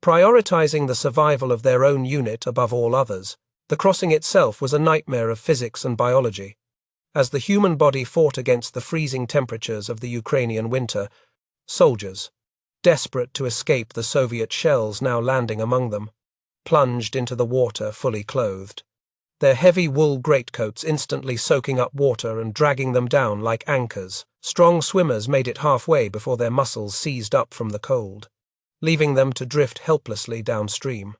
Prioritizing the survival of their own unit above all others, the crossing itself was a nightmare of physics and biology. As the human body fought against the freezing temperatures of the Ukrainian winter, soldiers, desperate to escape the Soviet shells now landing among them, plunged into the water fully clothed, their heavy wool greatcoats instantly soaking up water and dragging them down like anchors. Strong swimmers made it halfway before their muscles seized up from the cold, leaving them to drift helplessly downstream,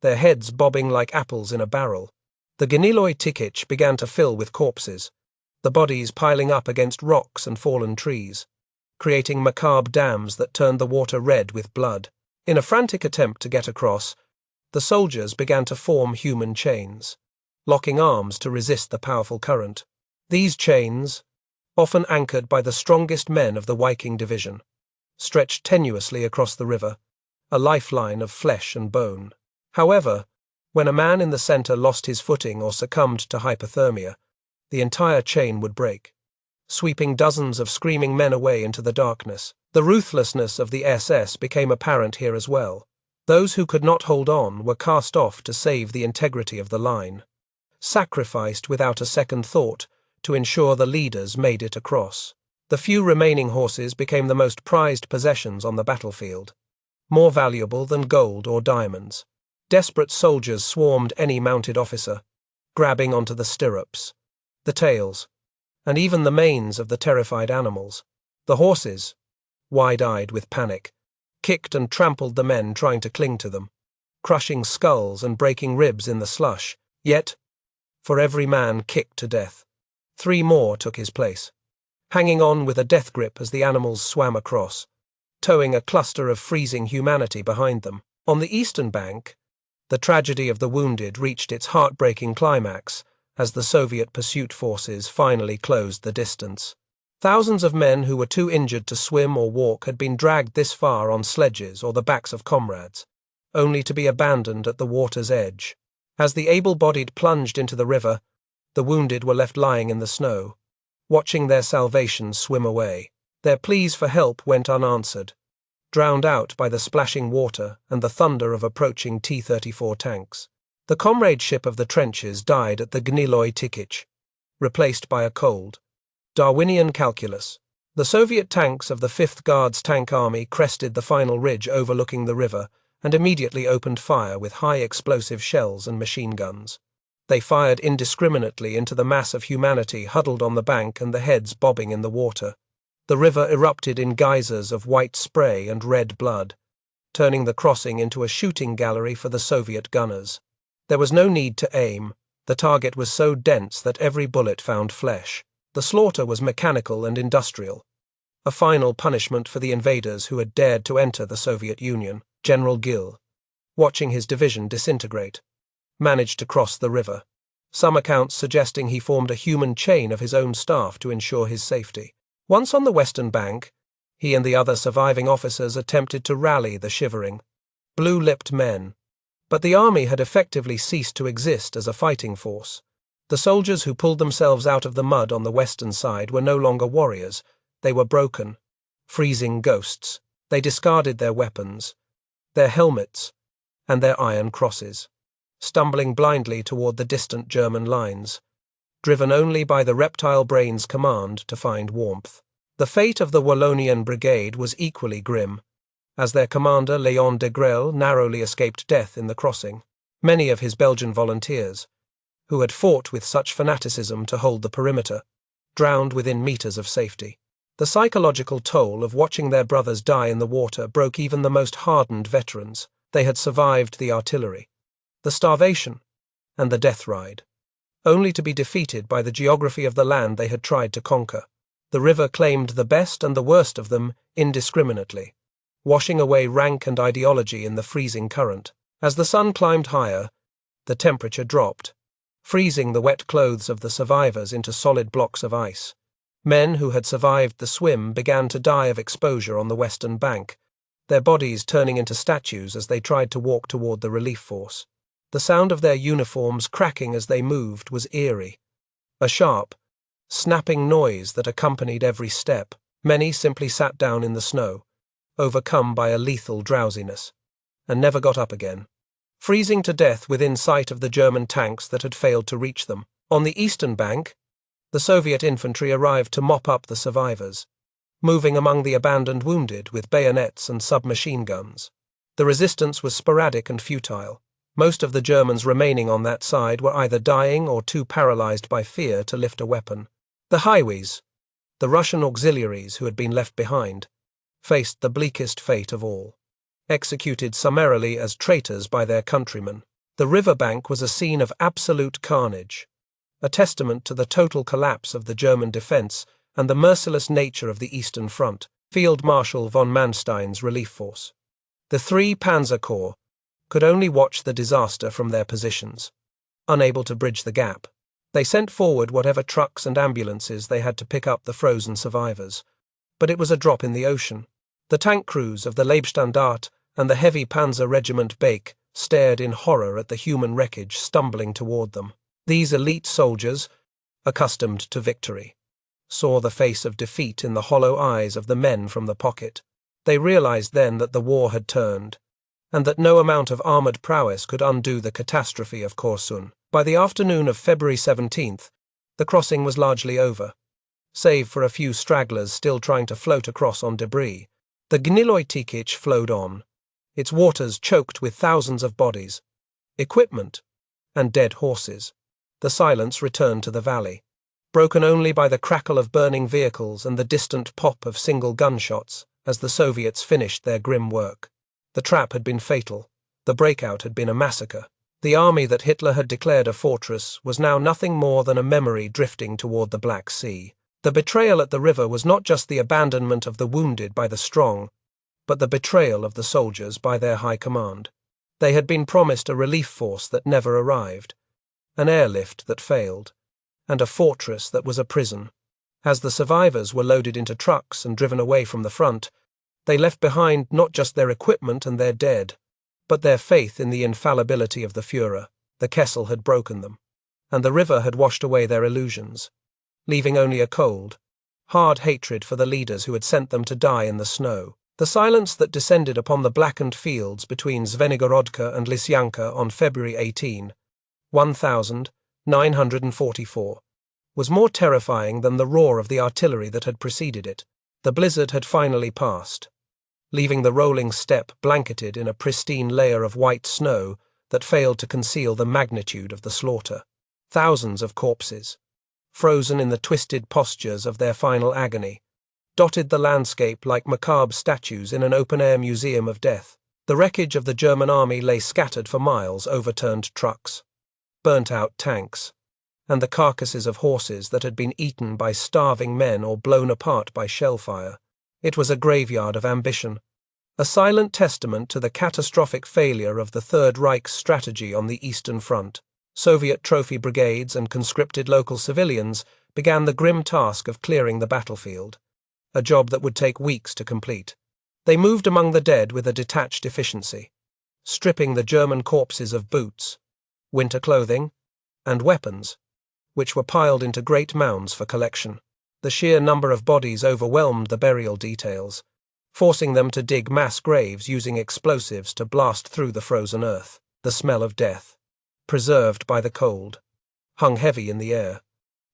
their heads bobbing like apples in a barrel. The WWII began to fill with corpses, the bodies piling up against rocks and fallen trees, creating macabre dams that turned the water red with blood. In a frantic attempt to get across, the soldiers began to form human chains, locking arms to resist the powerful current. These chains, often anchored by the strongest men of the Viking division, stretched tenuously across the river, a lifeline of flesh and bone. However, when a man in the center lost his footing or succumbed to hypothermia, the entire chain would break, sweeping dozens of screaming men away into the darkness. The ruthlessness of the SS became apparent here as well. Those who could not hold on were cast off to save the integrity of the line, sacrificed without a second thought to ensure the leaders made it across. The few remaining horses became the most prized possessions on the battlefield, more valuable than gold or diamonds. Desperate soldiers swarmed any mounted officer, grabbing onto the stirrups, the tails, and even the manes of the terrified animals. The horses, wide-eyed with panic, kicked and trampled the men trying to cling to them, crushing skulls and breaking ribs in the slush. Yet, for every man kicked to death, 3 more took his place, hanging on with a death grip as the animals swam across, towing a cluster of freezing humanity behind them. On the eastern bank, the tragedy of the wounded reached its heartbreaking climax as the Soviet pursuit forces finally closed the distance. Thousands of men who were too injured to swim or walk had been dragged this far on sledges or the backs of comrades, only to be abandoned at the water's edge. As the able-bodied plunged into the river, the wounded were left lying in the snow, watching their salvation swim away. Their pleas for help went unanswered, drowned out by the splashing water and the thunder of approaching T-34 tanks. The comradeship of the trenches died at the WWII, replaced by a cold, Darwinian calculus. The Soviet tanks of the 5th Guards Tank Army crested the final ridge overlooking the river and immediately opened fire with high-explosive shells and machine guns. They fired indiscriminately into the mass of humanity huddled on the bank and the heads bobbing in the water. The river erupted in geysers of white spray and red blood, turning the crossing into a shooting gallery for the Soviet gunners. There was no need to aim. The target was so dense that every bullet found flesh. The slaughter was mechanical and industrial, a final punishment for the invaders who had dared to enter the Soviet Union. General Gill, watching his division disintegrate, managed to cross the river, some accounts suggesting he formed a human chain of his own staff to ensure his safety. Once on the western bank, he and the other surviving officers attempted to rally the shivering, blue-lipped men, but the army had effectively ceased to exist as a fighting force. The soldiers who pulled themselves out of the mud on the western side were no longer warriors. They were broken, freezing ghosts. They discarded their weapons, their helmets, and their iron crosses, stumbling blindly toward the distant German lines, driven only by the reptile brain's command to find warmth. The fate of the Wallonian Brigade was equally grim, as their commander Léon de Grelle narrowly escaped death in the crossing. Many of his Belgian volunteers, who had fought with such fanaticism to hold the perimeter, drowned within meters of safety. The psychological toll of watching their brothers die in the water broke even the most hardened veterans. They had survived the artillery, the starvation, and the death ride, only to be defeated by the geography of the land they had tried to conquer. The river claimed the best and the worst of them indiscriminately, washing away rank and ideology in the freezing current. As the sun climbed higher, the temperature dropped, freezing the wet clothes of the survivors into solid blocks of ice. Men who had survived the swim began to die of exposure on the western bank, their bodies turning into statues as they tried to walk toward the relief force. The sound of their uniforms cracking as they moved was eerie, a sharp, snapping noise that accompanied every step. Many simply sat down in the snow, overcome by a lethal drowsiness, and never got up again, freezing to death within sight of the German tanks that had failed to reach them. On the eastern bank, the Soviet infantry arrived to mop up the survivors, moving among the abandoned wounded with bayonets and submachine guns. The resistance was sporadic and futile. Most of the Germans remaining on that side were either dying or too paralyzed by fear to lift a weapon. The Highways, the Russian auxiliaries who had been left behind, faced the bleakest fate of all, executed summarily as traitors by their countrymen. The riverbank was a scene of absolute carnage, a testament to the total collapse of the German defense and the merciless nature of the Eastern Front. Field Marshal von Manstein's relief force, the 3 Panzer Corps, could only watch the disaster from their positions, unable to bridge the gap. They sent forward whatever trucks and ambulances they had to pick up the frozen survivors, but it was a drop in the ocean. The tank crews of the Leibstandarte and the heavy Panzer Regiment Bake stared in horror at the human wreckage stumbling toward them. These elite soldiers, accustomed to victory, saw the face of defeat in the hollow eyes of the men from the pocket. They realized then that the war had turned, and that no amount of armored prowess could undo the catastrophe of Korsun. By the afternoon of February 17th, the crossing was largely over, save for a few stragglers still trying to float across on debris. The Gniloi Tikich flowed on, its waters choked with thousands of bodies, equipment, and dead horses. The silence returned to the valley, broken only by the crackle of burning vehicles and the distant pop of single gunshots as the Soviets finished their grim work. The trap had been fatal. The breakout had been a massacre. The army that Hitler had declared a fortress was now nothing more than a memory drifting toward the Black Sea. The betrayal at the river was not just the abandonment of the wounded by the strong, but the betrayal of the soldiers by their high command. They had been promised a relief force that never arrived, an airlift that failed, and a fortress that was a prison. As the survivors were loaded into trucks and driven away from the front, they left behind not just their equipment and their dead, but their faith in the infallibility of the Führer. The Kessel had broken them, and the river had washed away their illusions, leaving only a cold, hard hatred for the leaders who had sent them to die in the snow. The silence that descended upon the blackened fields between Zvenygorodka and Lysyanka on February 18, 1944, was more terrifying than the roar of the artillery that had preceded it. The blizzard had finally passed, leaving the rolling steppe blanketed in a pristine layer of white snow that failed to conceal the magnitude of the slaughter. Thousands of corpses, frozen in the twisted postures of their final agony, dotted the landscape like macabre statues in an open-air museum of death. The wreckage of the German army lay scattered for miles, overturned trucks, burnt-out tanks, and the carcasses of horses that had been eaten by starving men or blown apart by shellfire. It was a graveyard of ambition, a silent testament to the catastrophic failure of the Third Reich's strategy on the Eastern Front. Soviet trophy brigades and conscripted local civilians began the grim task of clearing the battlefield, a job that would take weeks to complete. They moved among the dead with a detached efficiency, stripping the German corpses of boots, winter clothing, and weapons, which were piled into great mounds for collection. The sheer number of bodies overwhelmed the burial details, forcing them to dig mass graves using explosives to blast through the frozen earth. The smell of death, preserved by the cold, hung heavy in the air,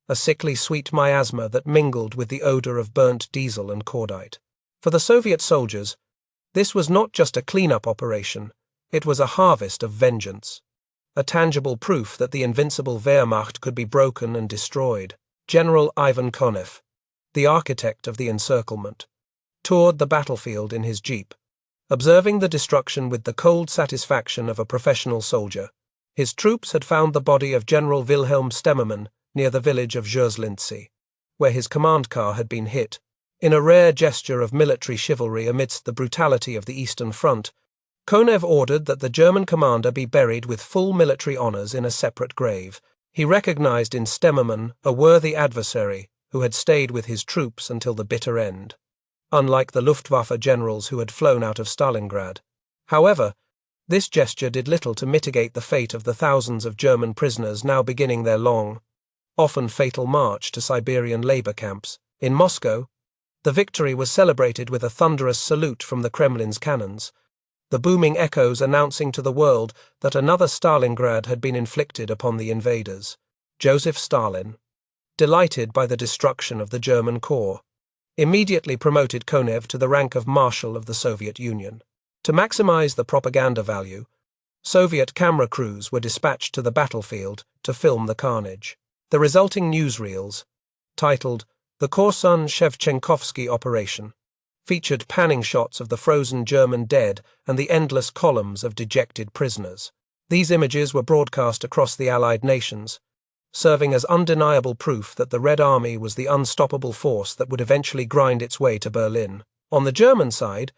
a sickly sweet miasma that mingled with the odor of burnt diesel and cordite. For the Soviet soldiers, this was not just a cleanup operation, it was a harvest of vengeance, a tangible proof that the invincible Wehrmacht could be broken and destroyed. General Ivan Konev, the architect of the encirclement, toured the battlefield in his jeep, observing the destruction with the cold satisfaction of a professional soldier. His troops had found the body of General Wilhelm Stemmermann near the village of Jörslindsee, where his command car had been hit. In a rare gesture of military chivalry amidst the brutality of the Eastern Front, Konev ordered that the German commander be buried with full military honors in a separate grave. He recognized in Stemmermann a worthy adversary who had stayed with his troops until the bitter end, unlike the Luftwaffe generals who had flown out of Stalingrad. However, this gesture did little to mitigate the fate of the thousands of German prisoners now beginning their long, often fatal march to Siberian labor camps. In Moscow, the victory was celebrated with a thunderous salute from the Kremlin's cannons, the booming echoes announcing to the world that another Stalingrad had been inflicted upon the invaders. Joseph Stalin, delighted by the destruction of the German corps, immediately promoted Konev to the rank of Marshal of the Soviet Union. To maximize the propaganda value, Soviet camera crews were dispatched to the battlefield to film the carnage. The resulting newsreels, titled The Korsun-Shevchenkovsky Operation, featured panning shots of the frozen German dead and the endless columns of dejected prisoners. These images were broadcast across the Allied nations, serving as undeniable proof that the Red Army was the unstoppable force that would eventually grind its way to Berlin. On the German side,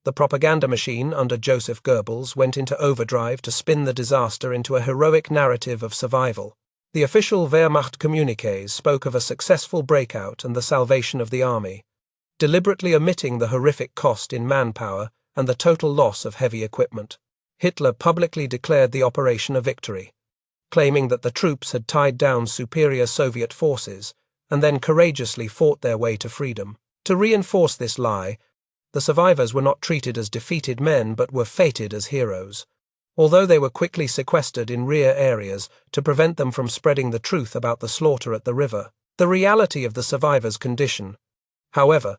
the propaganda machine under Joseph Goebbels went into overdrive to spin the disaster into a heroic narrative of survival. The official Wehrmacht communiques spoke of a successful breakout and the salvation of the army, deliberately omitting the horrific cost in manpower and the total loss of heavy equipment. Hitler publicly declared the operation a victory, claiming that the troops had tied down superior Soviet forces and then courageously fought their way to freedom. To reinforce this lie, the survivors were not treated as defeated men but were feted as heroes, although they were quickly sequestered in rear areas to prevent them from spreading the truth about the slaughter at the river. The reality of the survivors' condition, however,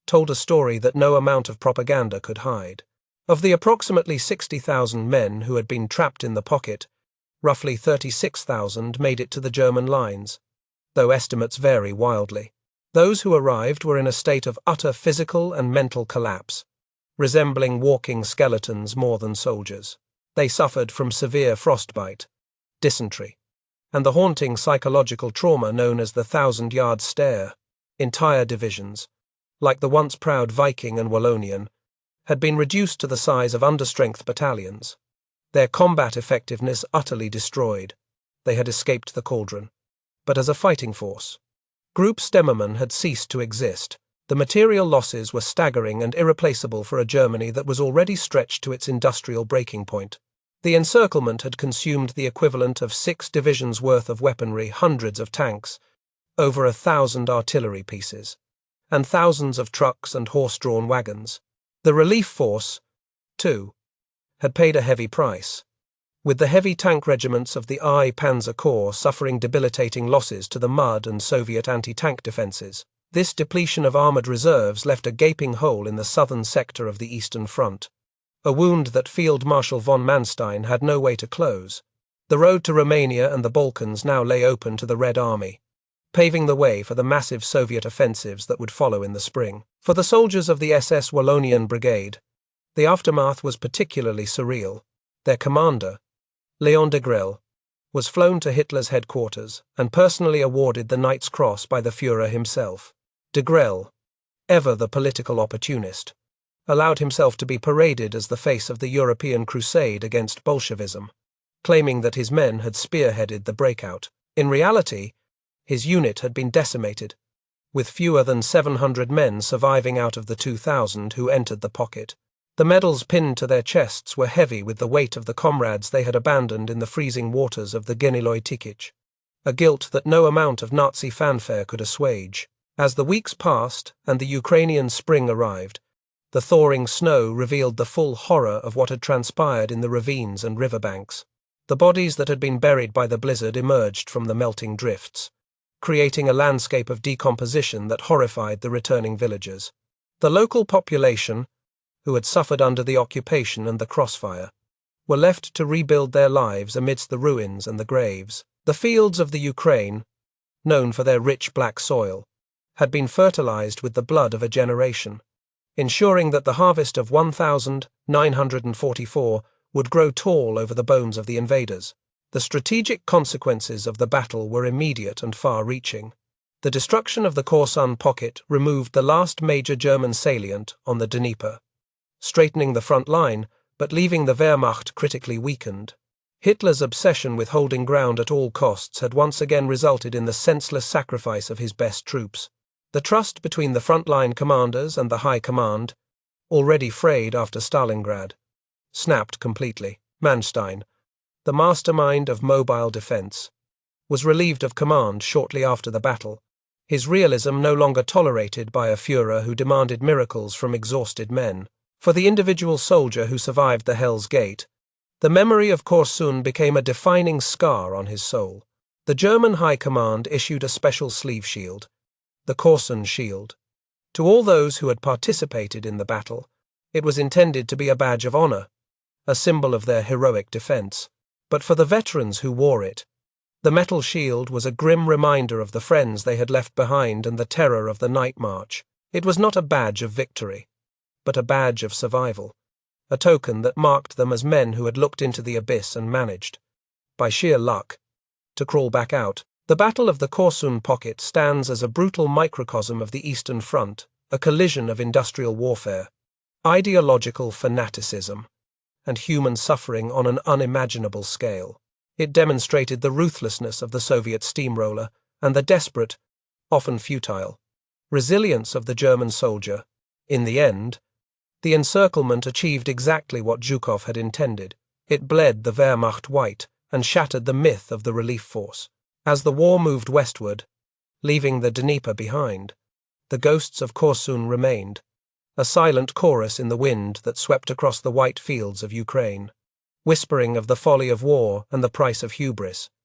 told a story that no amount of propaganda could hide. Of the approximately 60,000 men who had been trapped in the pocket, roughly 36,000 made it to the German lines, though estimates vary wildly. Those who arrived were in a state of utter physical and mental collapse, resembling walking skeletons more than soldiers. They suffered from severe frostbite, dysentery, and the haunting psychological trauma known as the 1,000-yard stare. Entire divisions, like the once proud Viking and Wallonian, had been reduced to the size of understrength battalions, their combat effectiveness utterly destroyed. They had escaped the cauldron, but as a fighting force. Group Stemmermann had ceased to exist. The material losses were staggering and irreplaceable for a Germany that was already stretched to its industrial breaking point. The encirclement had consumed the equivalent of 6 divisions' worth of weaponry, hundreds of tanks, over 1,000 artillery pieces, and thousands of trucks and horse-drawn wagons. The relief force, too, had paid a heavy price, with the heavy tank regiments of the I Panzer Corps suffering debilitating losses to the Mud and Soviet anti-tank defenses. This depletion of armored reserves left a gaping hole in the southern sector of the Eastern Front, a wound that Field Marshal von Manstein had no way to close. The road to Romania and the Balkans now lay open to the Red Army, paving the way for the massive Soviet offensives that would follow in the spring. For the soldiers of the SS Wallonian Brigade, the aftermath was particularly surreal. Their commander, Léon de Grelle, was flown to Hitler's headquarters and personally awarded the Knight's Cross by the Führer himself. De Grelle, ever the political opportunist, allowed himself to be paraded as the face of the European crusade against Bolshevism, claiming that his men had spearheaded the breakout. In reality, his unit had been decimated, with fewer than 700 men surviving out of the 2,000 who entered the pocket. The medals pinned to their chests were heavy with the weight of the comrades they had abandoned in the freezing waters of the Geniloy Tikich, a guilt that no amount of Nazi fanfare could assuage. As the weeks passed and the Ukrainian spring arrived, the thawing snow revealed the full horror of what had transpired in the ravines and riverbanks. The bodies that had been buried by the blizzard emerged from the melting drifts, creating a landscape of decomposition that horrified the returning villagers. The local population, who had suffered under the occupation and the crossfire, were left to rebuild their lives amidst the ruins and the graves. The fields of the Ukraine, known for their rich black soil, had been fertilized with the blood of a generation, ensuring that the harvest of 1,944 would grow tall over the bones of the invaders. The strategic consequences of the battle were immediate and far-reaching. The destruction of the Korsun pocket removed the last major German salient on the Dnieper, straightening the front line but leaving the Wehrmacht critically weakened. Hitler's obsession with holding ground at all costs had once again resulted in the senseless sacrifice of his best troops. The trust between the frontline commanders and the High Command, already frayed after Stalingrad, snapped completely. Manstein, the mastermind of mobile defense, was relieved of command shortly after the battle, his realism no longer tolerated by a Führer who demanded miracles from exhausted men. For the individual soldier who survived the Hell's Gate, the memory of Korsun became a defining scar on his soul. The German High Command issued a special sleeve shield, the Korsun Shield. To all those who had participated in the battle, it was intended to be a badge of honor, a symbol of their heroic defense. But for the veterans who wore it, the metal shield was a grim reminder of the friends they had left behind and the terror of the night march. It was not a badge of victory, but a badge of survival, a token that marked them as men who had looked into the abyss and managed, by sheer luck, to crawl back out. The Battle of the Korsun pocket stands as a brutal microcosm of the Eastern Front, a collision of industrial warfare, ideological fanaticism, and human suffering on an unimaginable scale. It demonstrated the ruthlessness of the Soviet steamroller and the desperate, often futile, resilience of the German soldier. In the end, the encirclement achieved exactly what Zhukov had intended. It bled the Wehrmacht white and shattered the myth of the relief force. As the war moved westward, leaving the Dnieper behind, the ghosts of Korsun remained, a silent chorus in the wind that swept across the white fields of Ukraine, whispering of the folly of war and the price of hubris.